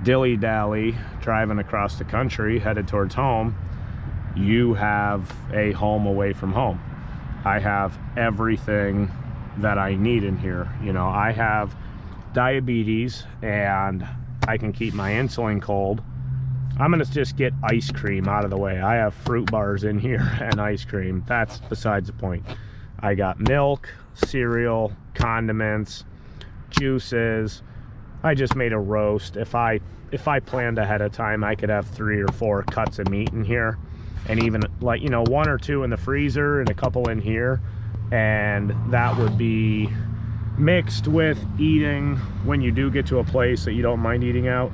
dilly-dally driving across the country headed towards home, you have a home away from home. I have everything that I need in here. I have diabetes, and I can keep my insulin cold. I'm gonna just get ice cream out of the way. I have fruit bars in here and ice cream. That's besides the point. I got milk, cereal, condiments, juices. I just made a roast. If I planned ahead of time, I could have 3 or 4 cuts of meat in here, and even 1 or 2 in the freezer and a couple in here, and that would be mixed with eating when you do get to a place that you don't mind eating out,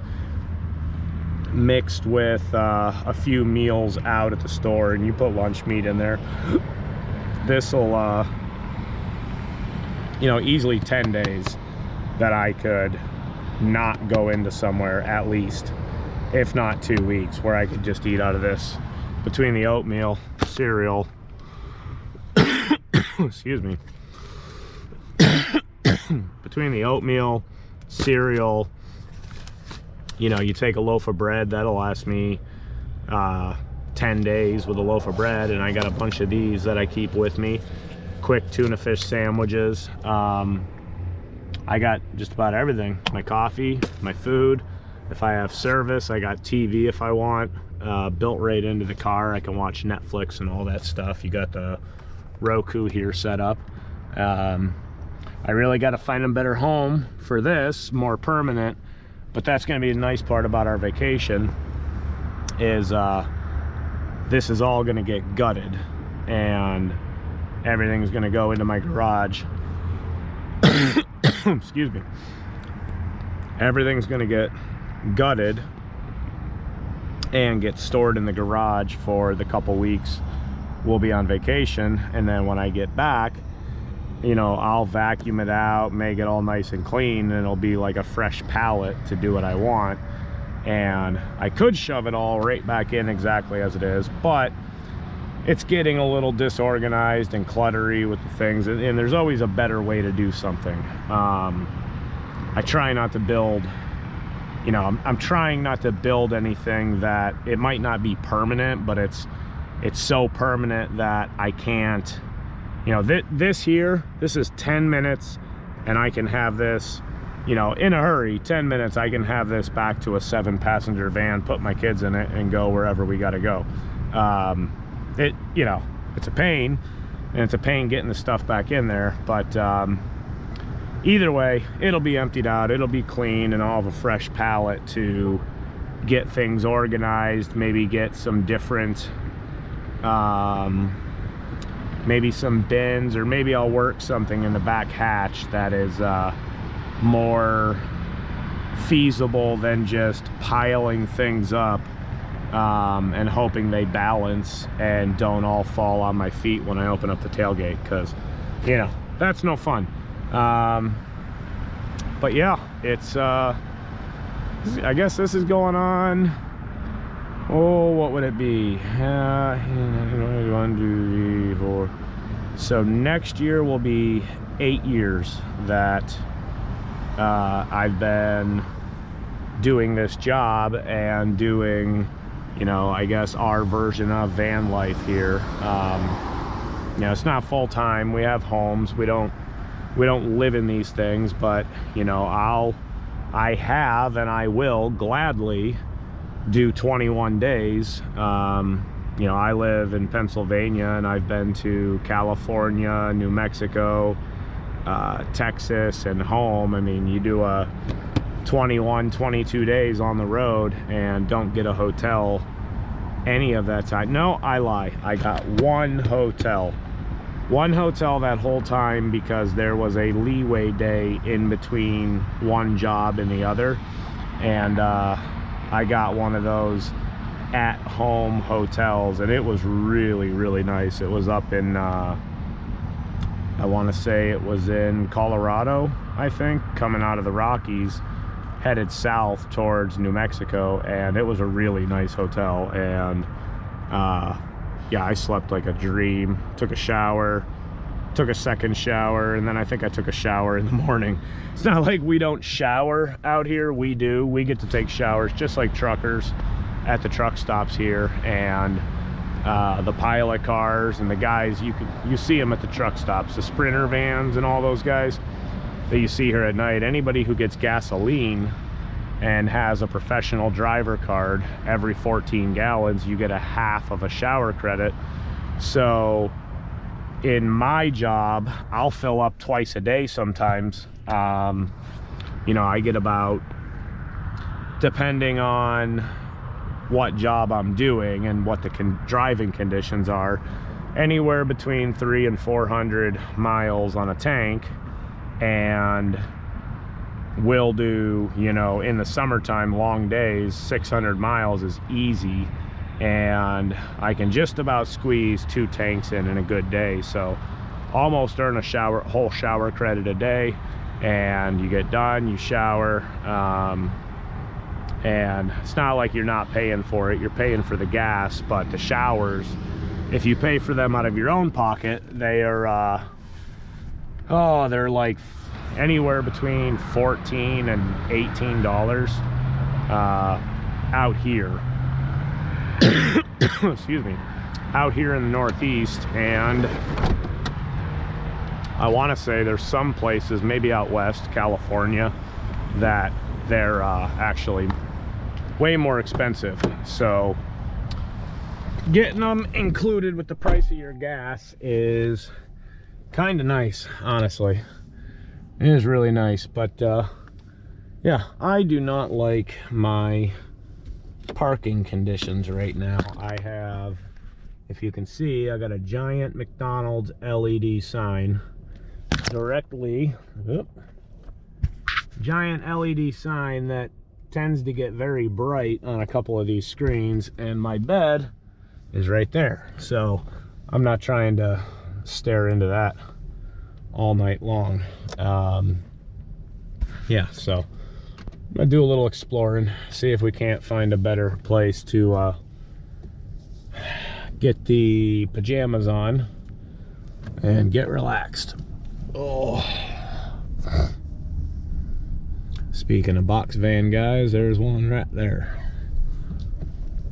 mixed with a few meals out at the store, and you put lunch meat in there, this will you know, easily 10 days that I could not go into somewhere, at least, if not 2 weeks, where I could just eat out of this. Between the oatmeal, cereal, excuse me, between the oatmeal, cereal, you know, you take a loaf of bread, that'll last me 10 days with a loaf of bread, and I got a bunch of these that I keep with me. Quick tuna fish sandwiches. I got just about everything. My coffee, my food. If I have service, I got TV if I want, built right into the car. I can watch Netflix and all that stuff. You got the Roku here set up. I really got to find a better home for this, more permanent, but that's going to be the nice part about our vacation is this is all going to get gutted and everything's going to go into my garage. Excuse me. Everything's going to get gutted and get stored in the garage for the couple weeks we'll be on vacation, and then when I get back, you know, I'll vacuum it out, make it all nice and clean, and it'll be like a fresh pallet to do what I want. And I could shove it all right back in exactly as it is, but it's getting a little disorganized and cluttery with the things, and there's always a better way to do something. I try not to build, you know, I'm trying not to build anything that it might not be permanent, but it's so permanent that I can't, you know, this here, this is 10 minutes and I can have this, you know, in a hurry, 10 minutes, I can have this back to a 7-passenger van, put my kids in it, and go wherever we got to go. You know, it's a pain, and it's a pain getting the stuff back in there, but either way, it'll be emptied out, it'll be clean, and I'll have a fresh palette to get things organized, maybe get some different, maybe some bins, or maybe I'll work something in the back hatch that is more feasible than just piling things up and hoping they balance and don't all fall on my feet when I open up the tailgate, because, you know, that's no fun. But yeah, it's I guess this is going on, oh, what would it be, 1, 2, 3, 4, so next year will be 8 years that I've been doing this job and doing, you know, I guess our version of van life here. You know, it's not full-time, we have homes, we don't live in these things, but, you know, I have and I will gladly do 21 days. You know, I live in Pennsylvania, and I've been to California, New Mexico, Texas, and home. I mean, you do a 21, 22 days on the road and don't get a hotel any of that time. No, I lie. I got one hotel that whole time, because there was a leeway day in between one job and the other, and I got one of those at-home hotels, and it was really, really nice. It was up in I want to say it was in Colorado, I think, coming out of the Rockies, headed south towards New Mexico, and it was a really nice hotel. And yeah, I slept like a dream. Took a shower, took a second shower, and then I think I took a shower in the morning. It's not like we don't shower out here. We do. We get to take showers just like truckers at the truck stops here, and the pilot cars and the guys, you see them at the truck stops, the Sprinter vans and all those guys that you see here at night. Anybody who gets gasoline and has a professional driver card, every 14 gallons you get a half of a shower credit. So in my job, I'll fill up twice a day sometimes. You know, I get about, depending on what job I'm doing and what the driving conditions are, anywhere between 300 and 400 miles on a tank. and we'll do, you know, in the summertime, long days, 600 miles is easy, and I can just about squeeze 2 tanks in a good day. So almost earn a whole shower credit a day, and you get done, you shower, and it's not like you're not paying for it. You're paying for the gas, but the showers, if you pay for them out of your own pocket, they are they're like anywhere between $14 and $18 out here. Excuse me, out here in the Northeast. And I want to say there's some places, maybe out west, California, that they're actually way more expensive. So getting them included with the price of your gas is kind of nice, honestly. It is really nice. But yeah, I do not like my parking conditions right now. I have, if you can see, I got a giant McDonald's LED sign directly, giant LED sign that tends to get very bright on a couple of these screens, and my bed is right there. So I'm not trying to stare into that all night long. Yeah, so I'm gonna do a little exploring, see if we can't find a better place to get the pajamas on and get relaxed. Oh, speaking of box van guys, there's one right there.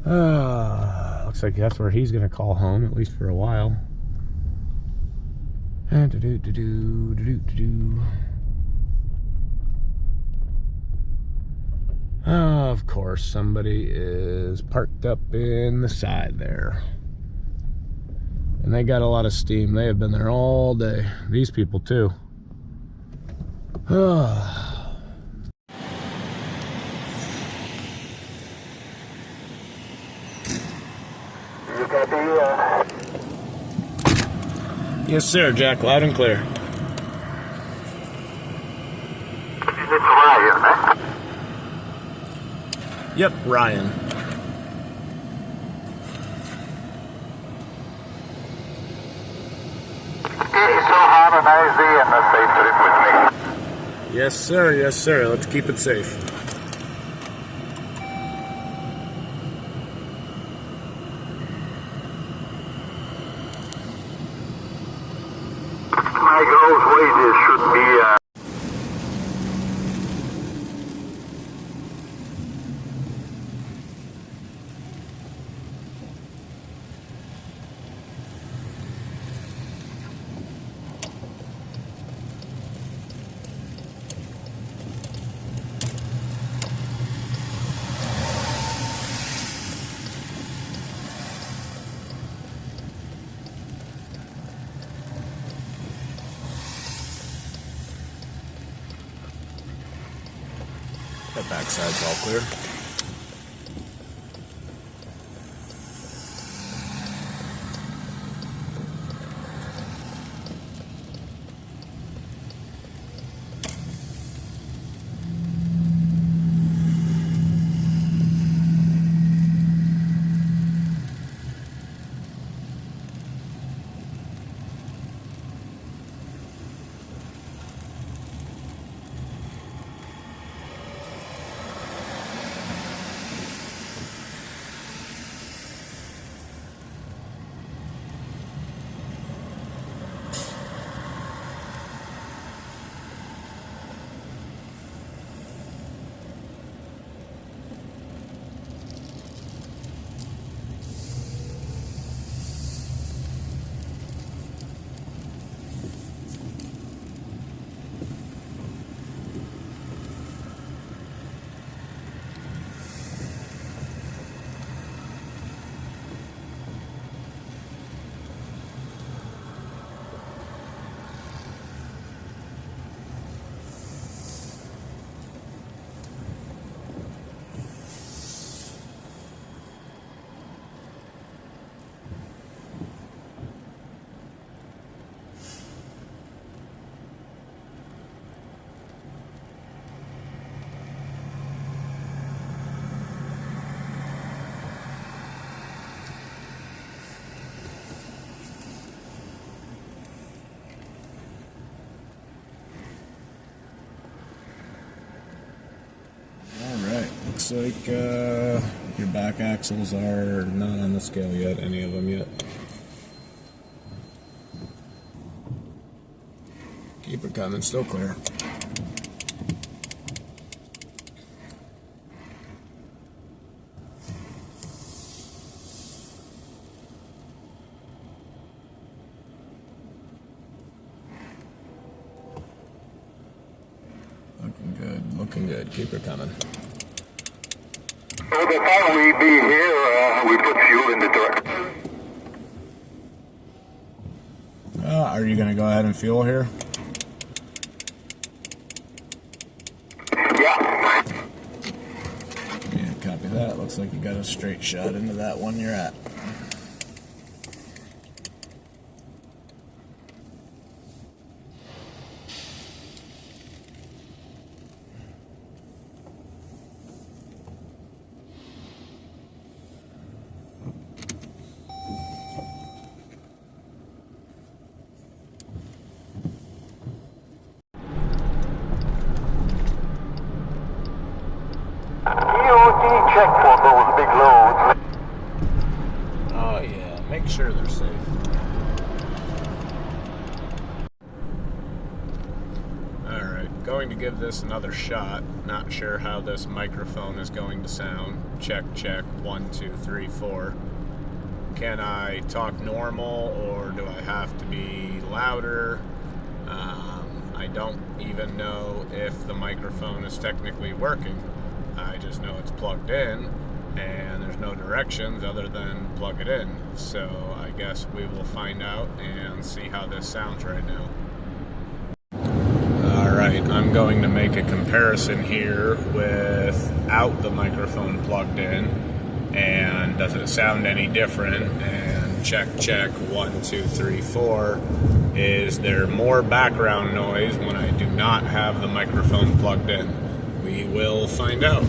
Looks like that's where he's gonna call home, at least for a while. Of course, somebody is parked up in the side there. And they got a lot of steam. They have been there all day. These people too. Yes, sir, Jack. Loud and clear. It's Ryan, eh? Yep, Ryan. Okay, so have a nice day and a safe trip with me. Yes, sir. Yes, sir. Let's keep it safe. My gross wages should be That backside's all clear. looks like your back axles are not on the scale yet, any of them yet. Keep it coming, still clear. Looking good. Keep it coming. So before we be here, we put fuel in the truck. Are you going to go ahead and fuel here? Yeah. Yeah, copy that. Looks like you got a straight shot into that one you're at. EOD check for those big loads. Oh yeah, make sure they're safe. Alright, going to give this another shot. Not sure how this microphone is going to sound. Check, check, 1, 2, 3, 4. Can I talk normal or do I have to be louder? I don't even know if the microphone is technically working. I just know it's plugged in and there's no directions other than plug it in. So I guess we will find out and see how this sounds right now. Alright, I'm going to make a comparison here without the microphone plugged in, and does it sound any different? And check, check, 1, 2, 3, 4. Is there more background noise when I do not have the microphone plugged in? We will find out.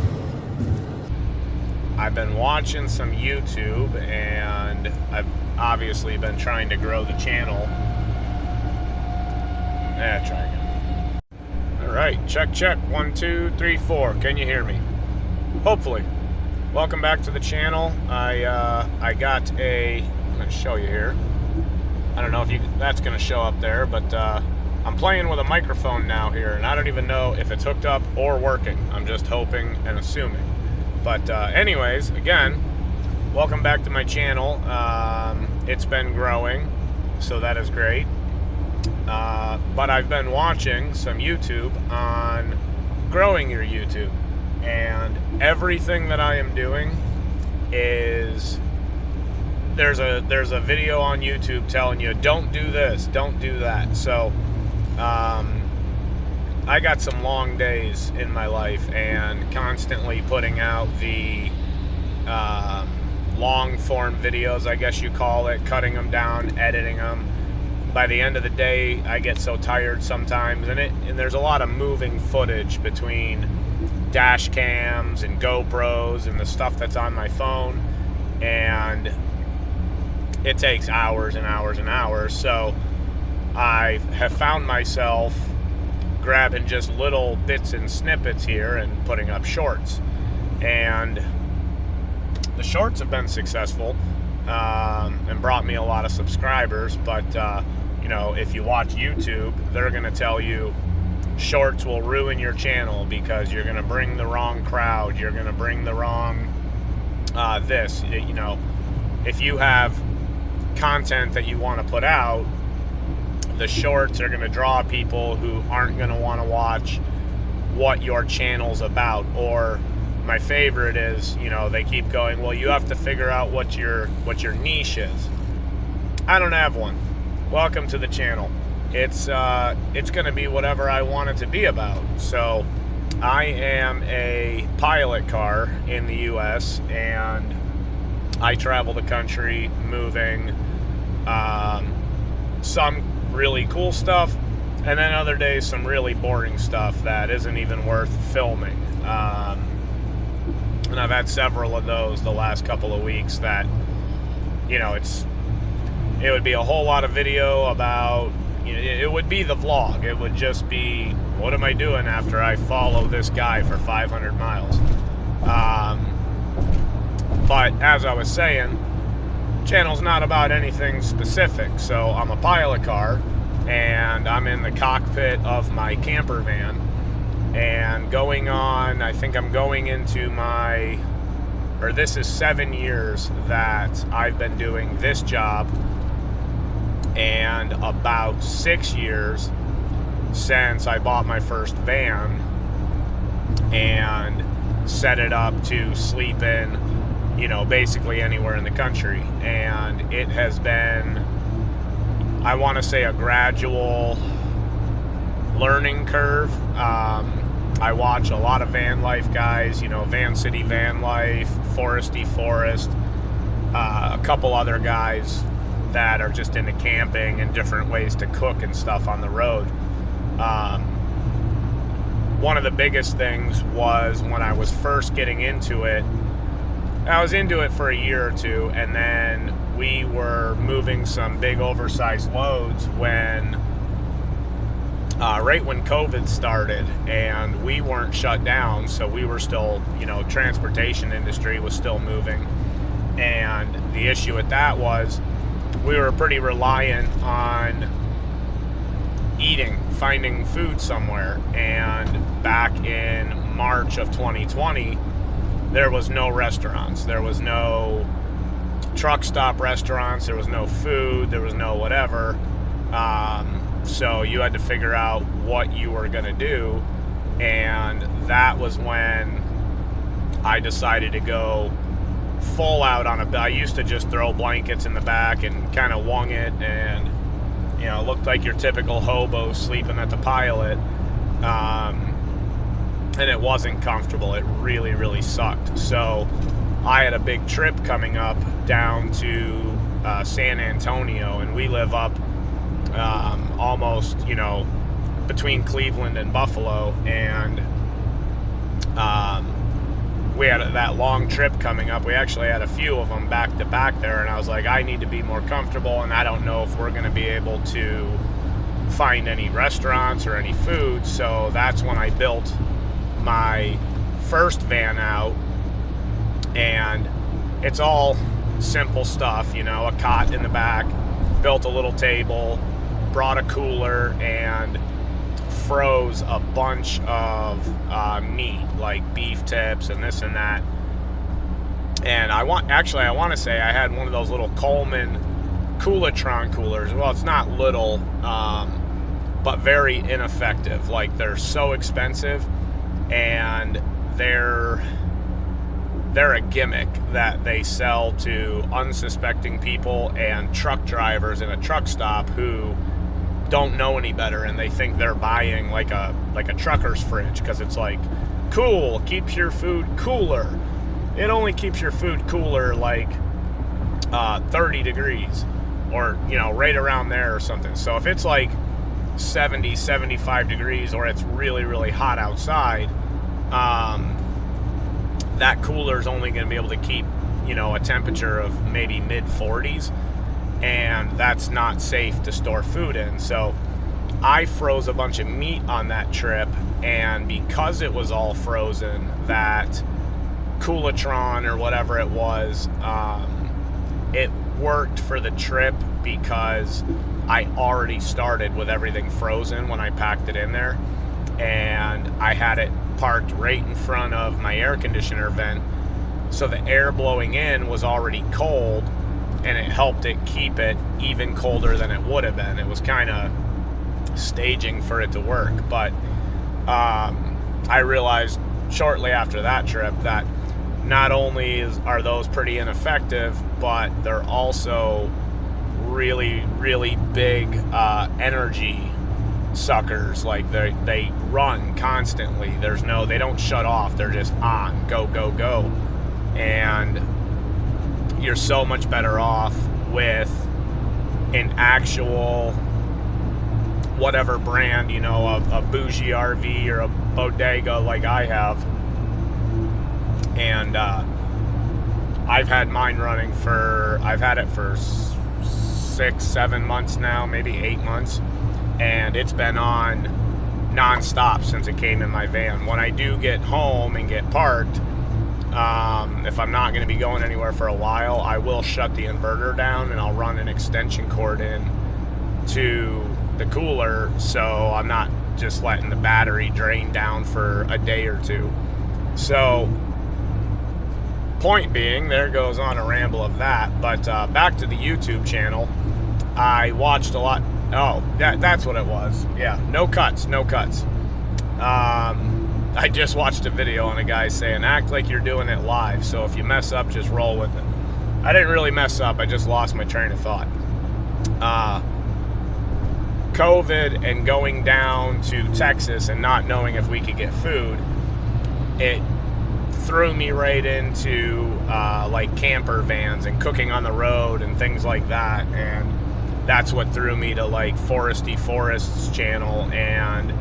I've been watching some YouTube and I've obviously been trying to grow the channel. Try again. Alright, check, check, 1, 2, 3, 4. Can you hear me? Hopefully. Welcome back to the channel. I got a, I'm going to show you here. I don't know if that's going to show up there, but I'm playing with a microphone now here, and I don't even know if it's hooked up or working. I'm just hoping and assuming. But anyways, again, welcome back to my channel. It's been growing, so that is great. But I've been watching some YouTube on growing your YouTube, and everything that I am doing is there's a video on YouTube telling you don't do this, don't do that. So I got some long days in my life, and constantly putting out the long form videos, I guess you call it, cutting them down, editing them. By the end of the day, I get so tired sometimes, and there's a lot of moving footage between dash cams and GoPros and the stuff that's on my phone, and it takes hours and hours and hours. So I have found myself grabbing just little bits and snippets here and putting up shorts, and the shorts have been successful and brought me a lot of subscribers. But you know, if you watch YouTube, they're going to tell you shorts will ruin your channel because you're going to bring the wrong crowd, you're going to bring the wrong this. You know, if you have content that you want to put out, the shorts are going to draw people who aren't going to want to watch what your channel's about. Or my favorite is, you know, they keep going, well, you have to figure out what your niche is. I don't have one. Welcome to the channel. It's going to be whatever I want it to be about. So I am a pilot car in the US, and I travel the country moving some really cool stuff, and then other days some really boring stuff that isn't even worth filming. And I've had several of those the last couple of weeks that, you know, it would be a whole lot of video about, you know, it would be the vlog. It would just be, what am I doing after I follow this guy for 500 miles? But as I was saying, channel's not about anything specific. So I'm a pilot car, and I'm in the cockpit of my camper van, and I think I'm going into this is 7 years that I've been doing this job, and about 6 years since I bought my first van and set it up to sleep in, basically anywhere in the country. And it has been, I want to say, a gradual learning curve. I watch a lot of van life guys, Van City Van Life, Foresty Forest, a couple other guys that are just into camping and different ways to cook and stuff on the road. One of the biggest things was when I was first getting into it. I was into it for a year or two, and then we were moving some big oversized loads right when COVID started, and we weren't shut down, so we were still, transportation industry was still moving. And the issue with that was we were pretty reliant on finding food somewhere. And back in March of 2020, there was no restaurants, there was no truck stop restaurants, there was no food, there was no whatever. So you had to figure out what you were going to do. And that was when I decided to go full out on I used to just throw blankets in the back and kind of wung it, and looked like your typical hobo sleeping at the pilot. And it wasn't comfortable. It really, really sucked. So I had a big trip coming up down to San Antonio, and we live up almost, between Cleveland and Buffalo, and we had that long trip coming up. We actually had a few of them back to back there, and I was like, I need to be more comfortable, and I don't know if we're going to be able to find any restaurants or any food. So that's when I built my first van out, and it's all simple stuff, a cot in the back, built a little table, brought a cooler, and froze a bunch of meat, like beef tips and this and that. And I want to say I had one of those little Coleman Coolatron coolers. Well, it's not little, but very ineffective. Like, they're so expensive, and they're a gimmick that they sell to unsuspecting people and truck drivers in a truck stop who don't know any better, and they think they're buying like a trucker's fridge, because it's like, cool, keeps your food cooler. It only keeps your food cooler like 30 degrees, or right around there or something. So if it's like 70, 75 degrees, or it's really, really hot outside, that cooler is only going to be able to keep a temperature of maybe mid 40s, and that's not safe to store food in. So I froze a bunch of meat on that trip, and because it was all frozen, that Coolatron or whatever it was, it worked for the trip because I already started with everything frozen when I packed it in there, and I had it parked right in front of my air conditioner vent, so the air blowing in was already cold, and it helped it keep it even colder than it would have been. It was kind of staging for it to work. But I realized shortly after that trip that not only are those pretty ineffective, but they're also really, really big energy suckers. Like, they run constantly. They don't shut off. They're just on, go, go, go. And you're so much better off with an actual whatever brand, a bougie RV or a bodega like I have. And I've had mine running I've had it for 6-7 months now, maybe 8 months, and it's been on non-stop since it came in my van. When I do get home and get parked, If I'm not going to be going anywhere for a while, I will shut the inverter down and I'll run an extension cord in to the cooler, so I'm not just letting the battery drain down for a day or two. So, point being, there goes on a ramble of that, but back to the YouTube channel. I watched a lot. Oh, that's what it was. Yeah, no cuts. I just watched a video on a guy saying, act like you're doing it live, so if you mess up, just roll with it. I didn't really mess up, I just lost my train of thought. COVID and going down to Texas and not knowing if we could get food, it threw me right into like camper vans and cooking on the road and things like that, and that's what threw me to like Foresty Forest's channel and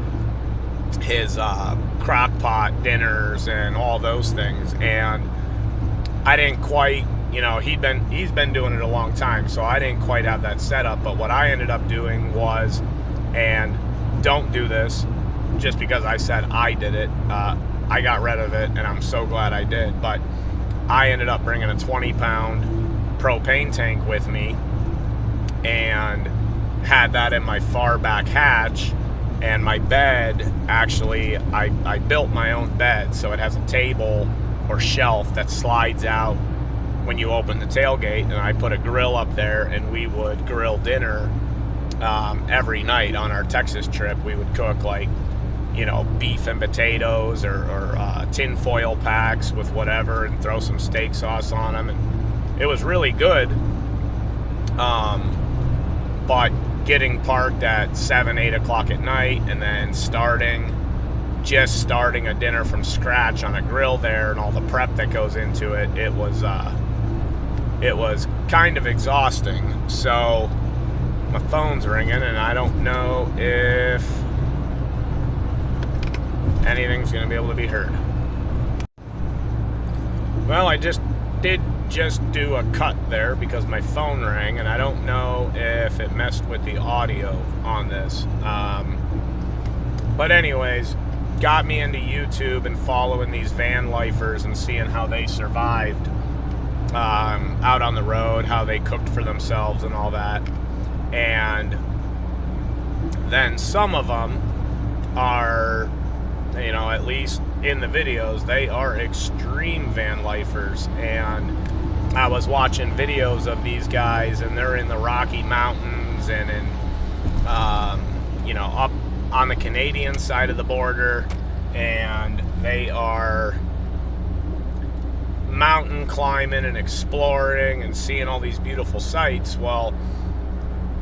his crock pot dinners and all those things. And I didn't quite, he's been doing it a long time, so I didn't quite have that set up. But what I ended up doing was, and don't do this just because I said I did it, I got rid of it and I'm so glad I did, but I ended up bringing a 20-pound propane tank with me and had that in my far back hatch. And my bed, actually, I built my own bed, so it has a table or shelf that slides out when you open the tailgate, and I put a grill up there, and we would grill dinner every night on our Texas trip. We would cook like, beef and potatoes or tin foil packs with whatever, and throw some steak sauce on them, and it was really good. But getting parked at 7, 8 o'clock at night and then starting a dinner from scratch on a grill there and all the prep that goes into it, it was kind of exhausting. So my phone's ringing and I don't know if anything's going to be able to be heard. Well, I just did do a cut there because my phone rang, and I don't know if it messed with the audio on this. But anyways, got me into YouTube and following these van lifers and seeing how they survived out on the road, how they cooked for themselves and all that. And then some of them are, at least in the videos, they are extreme van lifers. And I was watching videos of these guys, and they're in the Rocky Mountains and in, up on the Canadian side of the border, and they are mountain climbing and exploring and seeing all these beautiful sights. Well,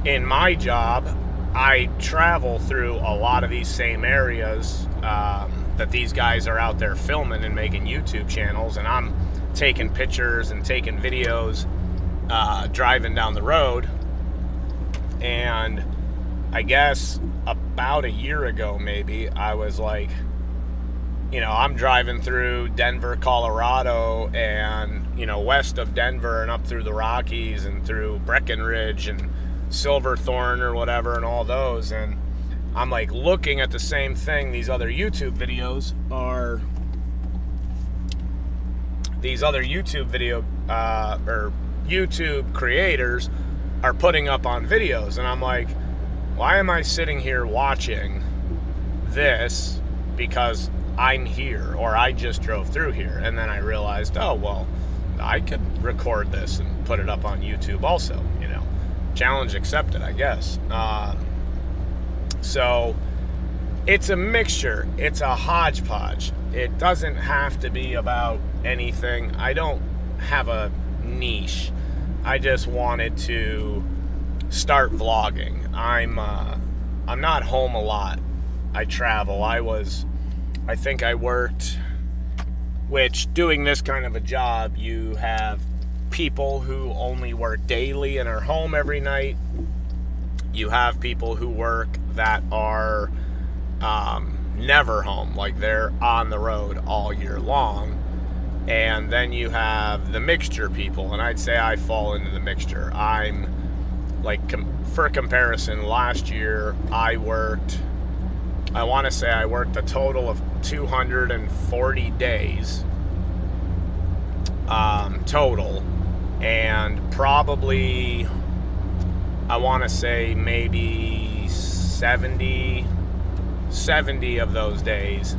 in my job, I travel through a lot of these same areas that these guys are out there filming and making YouTube channels, and I'm taking pictures and taking videos driving down the road. And I guess about a year ago maybe, I was like, I'm driving through Denver, Colorado, and west of Denver and up through the Rockies and through Breckenridge and Silverthorne or whatever and all those, and I'm like looking at the same thing these other YouTube videos or YouTube creators are putting up on videos, and I'm like, why am I sitting here watching this because I'm here or I just drove through here? And then I realized, oh well, I could record this and put it up on YouTube also. Challenge accepted, I guess. So it's a mixture, it's a hodgepodge. It doesn't have to be about anything. I don't have a niche. I just wanted to start vlogging. I'm not home a lot. I travel. I think I worked, which doing this kind of a job, you have people who only work daily and are home every night. You have people who work that are never home, like they're on the road all year long. And then you have the mixture people, and I'd say I fall into the mixture. I'm like, for comparison, last year I want to say I worked a total of 240 days total, and probably, I want to say maybe 70 of those days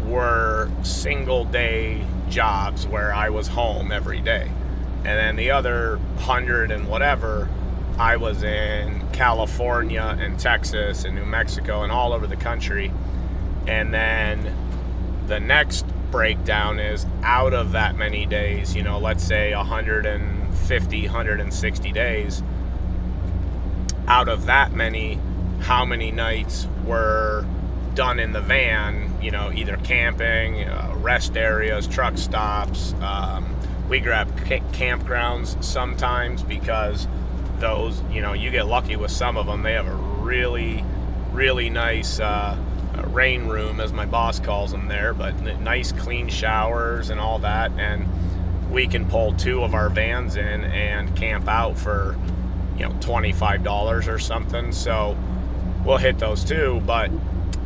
were single day jobs where I was home every day. And then the other 100 and whatever, I was in California and Texas and New Mexico and all over the country. And then the next breakdown is, out of that many days, you know, let's say 150, 160 days, out of that many, how many nights were done in the van, you know, either camping, rest areas, truck stops. We grab campgrounds sometimes, because those, you know, you get lucky with some of them. They have a really, really nice rain room, as my boss calls them there, but nice clean showers and all that. And we can pull 2 of our vans in and camp out for, you know, $25 or something. So we'll hit those too. But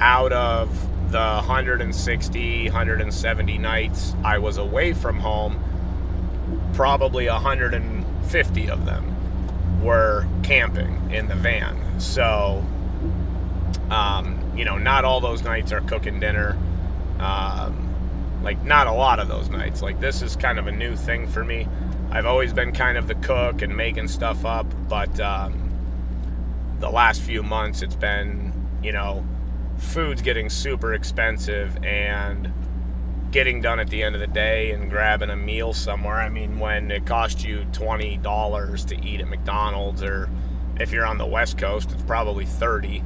out of the 160, 170 nights I was away from home, probably 150 of them were camping in the van. So, you know, not all those nights are cooking dinner. Like, not a lot of those nights. Like, this is kind of a new thing for me. I've always been kind of the cook and making stuff up, but the last few months it's been, you know, food's getting super expensive, and getting done at the end of the day and grabbing a meal somewhere. I mean, when it costs you $20 to eat at McDonald's, or if you're on the West Coast, it's probably $30.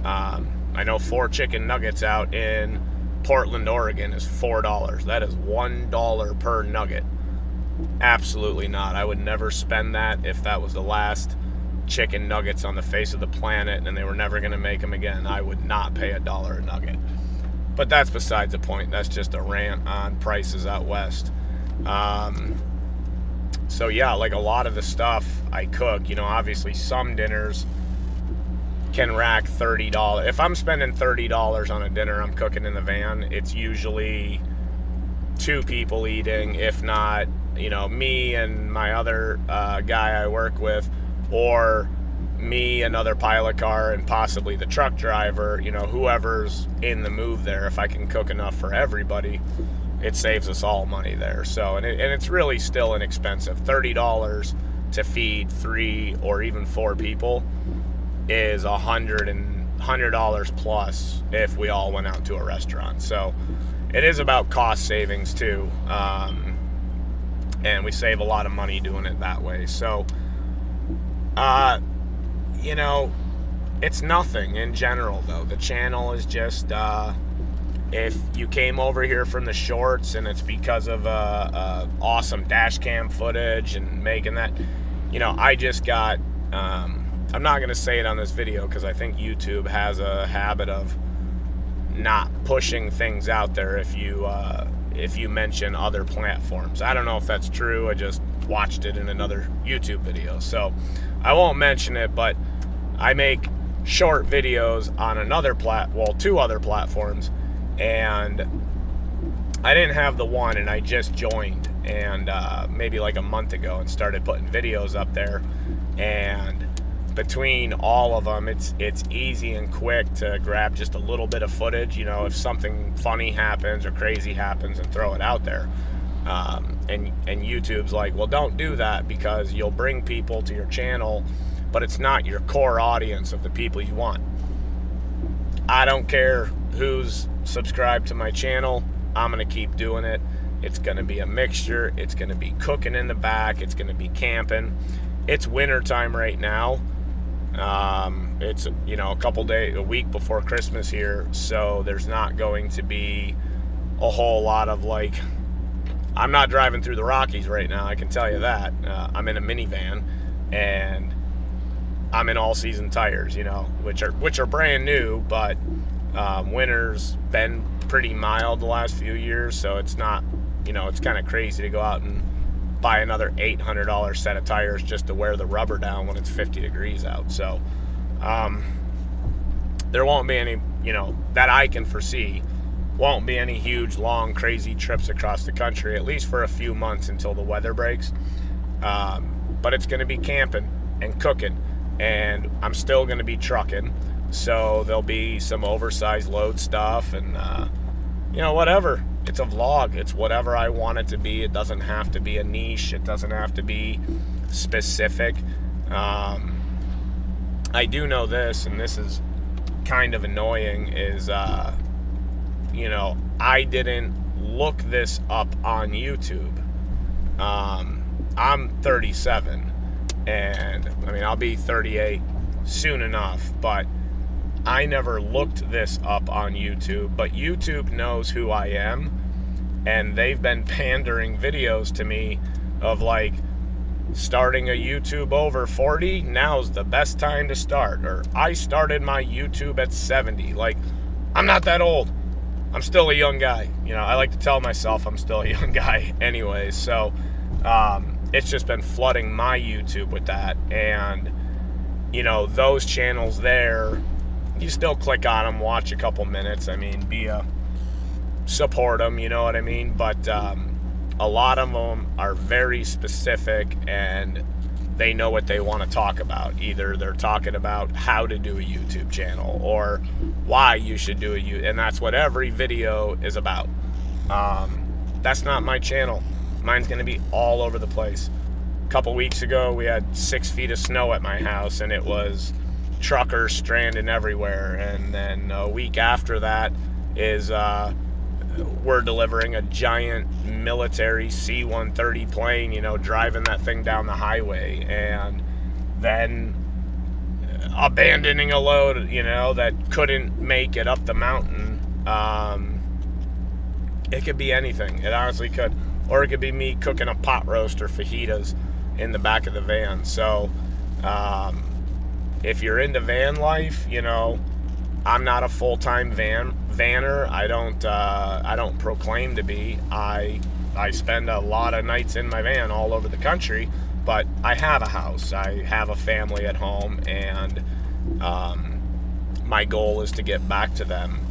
I know 4 chicken nuggets out in Portland, Oregon is $4. That is $1 per nugget. Absolutely not. I would never spend that if that was the last chicken nuggets on the face of the planet and they were never going to make them again. I would not pay $1 a nugget. But that's besides the point. That's just a rant on prices out west. So yeah, like, a lot of the stuff I cook, you know, obviously some dinners can rack $30. If I'm spending $30 on a dinner I'm cooking in the van, it's usually 2 people eating, if not, you know, me and my other guy I work with, or me, another pilot car, and possibly the truck driver, you know, whoever's in the move there. If I can cook enough for everybody, it saves us all money there. So, and it's really still inexpensive. $30 to feed 3 or even 4 people is $100 plus if we all went out to a restaurant. So it is about cost savings too, and we save a lot of money doing it that way. So you know, it's nothing in general though. The channel is just, if you came over here from the shorts and it's because of awesome dash cam footage and making that, you know, I just got, I'm not going to say it on this video because I think YouTube has a habit of not pushing things out there if you mention other platforms. I don't know if that's true. I just watched it in another YouTube video, so I won't mention it. But I make short videos on another 2 other platforms, and I didn't have the one, and I just joined, and maybe like a month ago, and started putting videos up there. And between all of them, it's easy and quick to grab just a little bit of footage, you know, if something funny happens or crazy happens, and throw it out there. And YouTube's like, well, don't do that because you'll bring people to your channel, but it's not your core audience of the people you want. I don't care who's subscribed to my channel. I'm going to keep doing it. It's going to be a mixture. It's going to be cooking in the back. It's going to be camping. It's winter time right now. It's, you know, a week before Christmas here, so there's not going to be a whole lot of, like, I'm not driving through the Rockies right now, I can tell you that. I'm in a minivan, and I'm in all-season tires, you know, which are brand new, but winter's been pretty mild the last few years, so it's not, you know, it's kind of crazy to go out and buy another $800 set of tires just to wear the rubber down when it's 50 degrees out. So there won't be any, you know, that I can foresee, won't be any huge, long, crazy trips across the country, at least for a few months until the weather breaks. But it's going to be camping and cooking, and I'm still going to be trucking. So there'll be some oversized load stuff and, whatever. It's a vlog. It's whatever I want it to be. It doesn't have to be a niche. It doesn't have to be specific. I do know this, and this is kind of annoying, is, I didn't look this up on YouTube. I'm 37, and, I'll be 38 soon enough, but I never looked this up on YouTube, but YouTube knows who I am, and they've been pandering videos to me of, like, starting a YouTube over 40, now's the best time to start, or I started my YouTube at 70. Like, I'm not that old. I'm still a young guy. I like to tell myself I'm still a young guy anyway, so it's just been flooding my YouTube with that, and, those channels there, you still click on them, watch a couple minutes, support them, you know what I mean, but a lot of them are very specific, and they know what they want to talk about. Either they're talking about how to do a YouTube channel or why you should do a YouTube, and that's what every video is about. That's not my channel. Mine's going to be all over the place. A couple weeks ago, we had 6 feet of snow at my house, and it was truckers stranded everywhere. And then a week after that is we're delivering a giant military C-130 plane, driving that thing down the highway, and then abandoning a load, that couldn't make it up the mountain. It could be anything. It honestly could. Or it could be me cooking a pot roast or fajitas in the back of the van. So if you're into van life, I'm not a full-time vanner. I don't proclaim to be. I spend a lot of nights in my van all over the country, but I have a house. I have a family at home, and my goal is to get back to them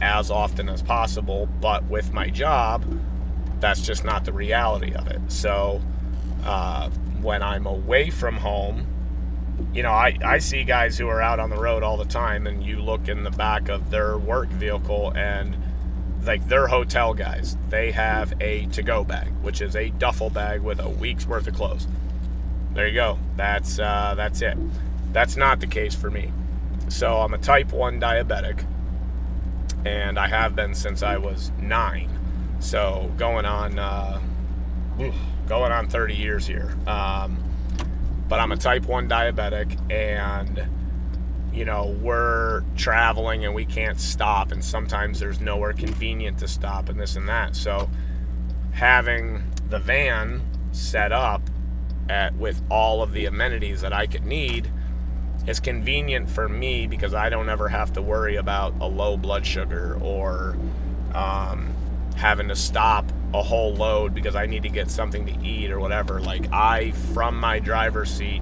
as often as possible. But with my job, that's just not the reality of it. So when I'm away from home, I see guys who are out on the road all the time, and you look in the back of their work vehicle, and like, they're hotel guys. They have a to-go bag, which is a duffel bag with a week's worth of clothes. There you go. That's it. That's not the case for me. So I'm a type 1 diabetic, and I have been since I was 9. So going on 30 years here. But I'm a type 1 diabetic, and, we're traveling and we can't stop, and sometimes there's nowhere convenient to stop, and this and that. So having the van set up with all of the amenities that I could need is convenient for me, because I don't ever have to worry about a low blood sugar or having to stop a whole load because I need to get something to eat or whatever. Like, from my driver's seat,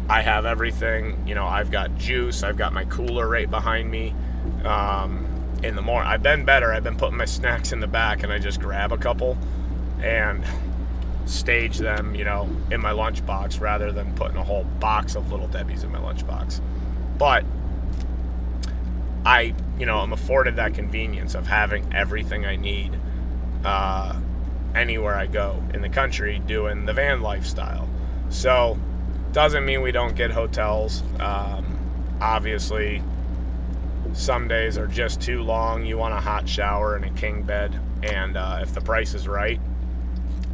I have everything. I've got juice. I've got my cooler right behind me. In the morning, I've been better. I've been putting my snacks in the back, and I just grab a couple and stage them, in my lunchbox, rather than putting a whole box of Little Debbie's in my lunchbox. But I'm afforded that convenience of having everything I need anywhere I go in the country, doing the van lifestyle. So doesn't mean we don't get hotels. Obviously, some days are just too long. You want a hot shower and a king bed, and if the price is right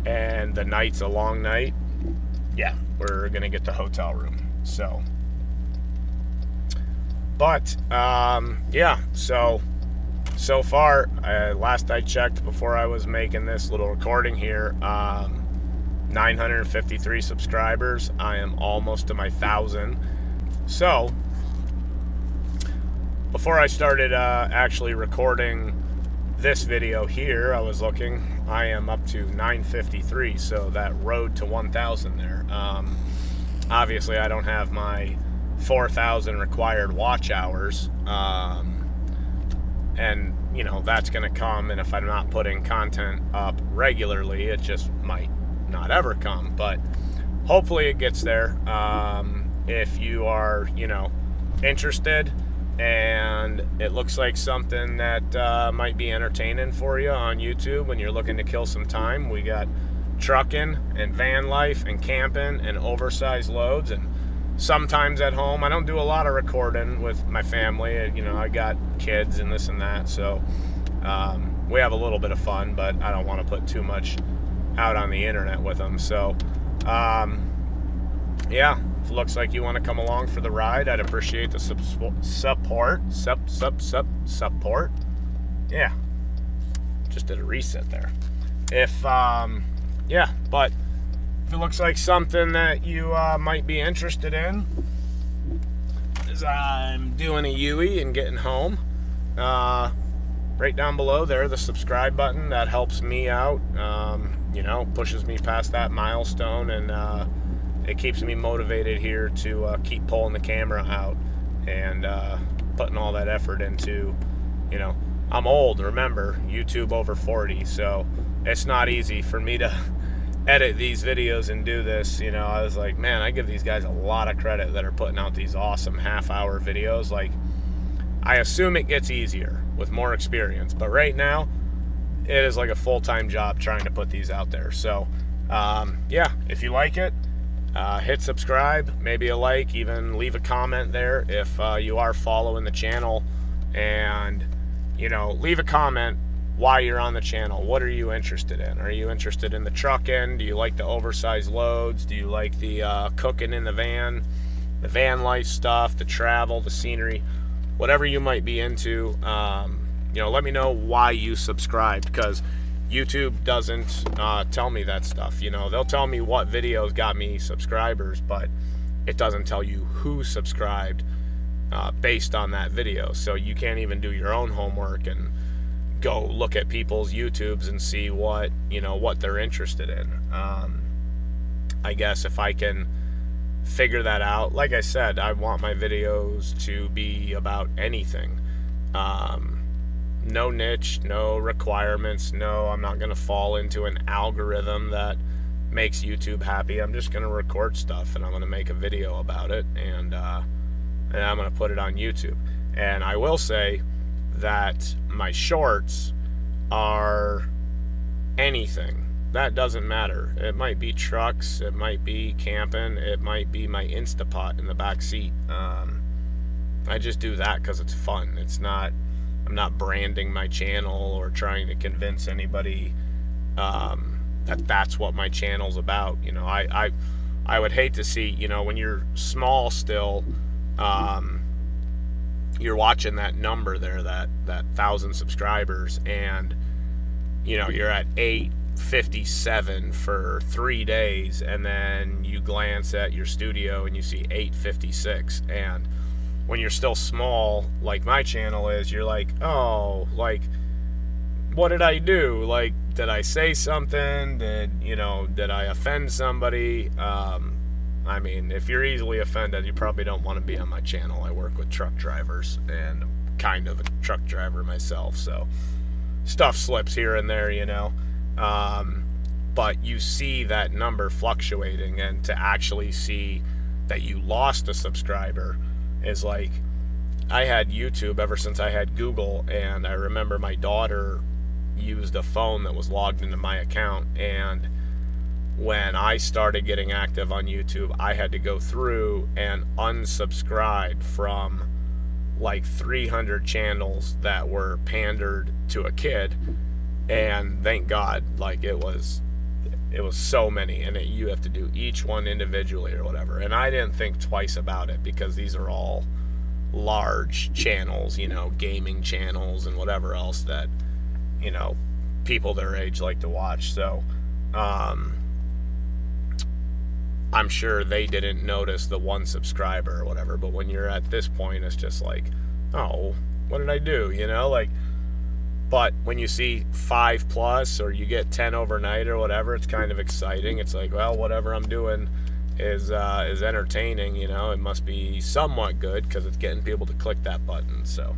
and the night's a long night, yeah, we're gonna get the hotel room. So, but yeah, so far, last I checked before I was making this little recording here, 953 subscribers. I am almost to my 1,000. So before I started actually recording this video here, I was looking. I am up to 953, so that road to 1,000 there. Obviously, I don't have my 4,000 required watch hours, and you know, that's going to come, and if I'm not putting content up regularly, it just might not ever come. But hopefully it gets there. If you are, you know, interested and it looks like something that might be entertaining for you on YouTube when you're looking to kill some time, we got trucking and van life and camping and oversized loads, and sometimes at home. I don't do a lot of recording with my family. You know, I got kids and this and that, so we have a little bit of fun, but I don't want to put too much out on the internet with them. So yeah, if it looks like you want to come along for the ride, I'd appreciate the support. Yeah, just did a reset there. If yeah, but if it looks like something that you might be interested in, as I'm doing a Yui and getting home, right down below there, the subscribe button, that helps me out, you know, pushes me past that milestone, and it keeps me motivated here to keep pulling the camera out and putting all that effort into, you know, I'm old, remember, YouTube over 40, so it's not easy for me to edit these videos and do this. You know, I was like, man, I give these guys a lot of credit that are putting out these awesome half-hour videos. Like, I assume it gets easier with more experience, but right now it is like a full-time job trying to put these out there. So yeah, if you like it, hit subscribe, maybe a like, even leave a comment there if you are following the channel, and, you know, leave a comment why you're on the channel. What are you interested in? Are you interested in the trucking? Do you like the oversized loads? Do you like the cooking in the van life stuff, the travel, the scenery, whatever you might be into? You know, let me know why you subscribed, because YouTube doesn't tell me that stuff. You know, they'll tell me what videos got me subscribers, but it doesn't tell you who subscribed based on that video. So you can't even do your own homework and go look at people's YouTubes and see what, you know, what they're interested in. I guess if I can figure that out, like I said, I want my videos to be about anything. No niche, no requirements, no, I'm not going to fall into an algorithm that makes YouTube happy. I'm just going to record stuff, and I'm going to make a video about it, and I'm going to put it on YouTube. And I will say that my shorts are anything. That doesn't matter. It might be trucks, it might be camping, it might be my Instapot in the back seat. I just do that because it's fun. It's not, I'm not branding my channel or trying to convince anybody that that's what my channel's about. You know, I would hate to see, you know, when you're small still, you're watching that number there, that 1,000 subscribers, and, you know, you're at 857 for 3 days, and then you glance at your studio and you see 856, and when you're still small, like my channel is, you're like, oh, like, what did I do? Like, did I say something? Did I offend somebody? I mean, if you're easily offended, you probably don't want to be on my channel. I work with truck drivers, and I'm kind of a truck driver myself, so stuff slips here and there, you know. But you see that number fluctuating, and to actually see that you lost a subscriber is like, I had YouTube ever since I had Google, and I remember my daughter used a phone that was logged into my account, and when I started getting active on YouTube, I had to go through and unsubscribe from like 300 channels that were pandered to a kid, and thank God, like, it was so many, and you have to do each one individually or whatever. And I didn't think twice about it, because these are all large channels, you know, gaming channels and whatever else that, you know, people their age like to watch. So I'm sure they didn't notice the one subscriber or whatever, but when you're at this point, it's just like, oh, what did I do, you know? Like, but when you see 5+ or you get 10 overnight or whatever, it's kind of exciting. It's like, well, whatever I'm doing is entertaining, you know. It must be somewhat good, because it's getting people to click that button. So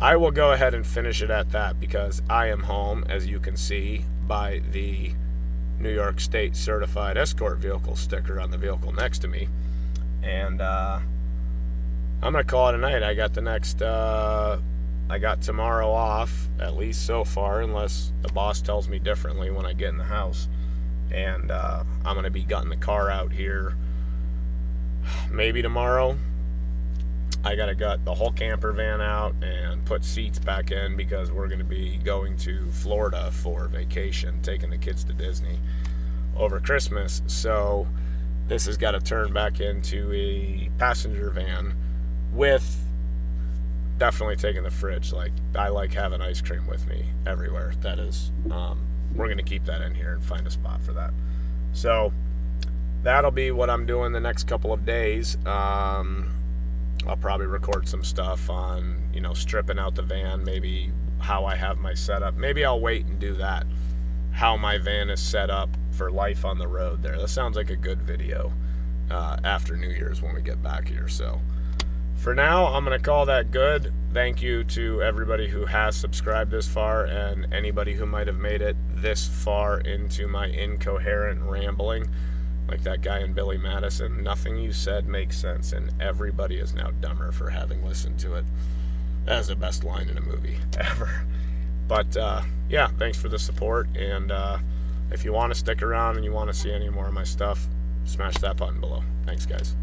I will go ahead and finish it at that because I am home, as you can see by the New York State Certified Escort Vehicle sticker on the vehicle next to me. And I'm going to call it a night. I got the next, I got tomorrow off, at least so far, unless the boss tells me differently when I get in the house. And I'm going to be gutting the car out here maybe tomorrow. I got to gut the whole camper van out and put seats back in because we're going to be going to Florida for vacation, taking the kids to Disney over Christmas. So this has got to turn back into a passenger van with definitely taking the fridge. Like, I like having ice cream with me everywhere. That is, we're going to keep that in here and find a spot for that. So that'll be what I'm doing the next couple of days. I'll probably record some stuff on, you know, stripping out the van, maybe how I have my setup. Maybe I'll wait and do that, how my van is set up for life on the road there. That sounds like a good video after New Year's when we get back here. So for now, I'm going to call that good. Thank you to everybody who has subscribed this far and anybody who might have made it this far into my incoherent rambling. Like that guy in Billy Madison, nothing you said makes sense, and everybody is now dumber for having listened to it. That is the best line in a movie ever. But yeah, thanks for the support, and if you want to stick around and you want to see any more of my stuff, smash that button below. Thanks, guys.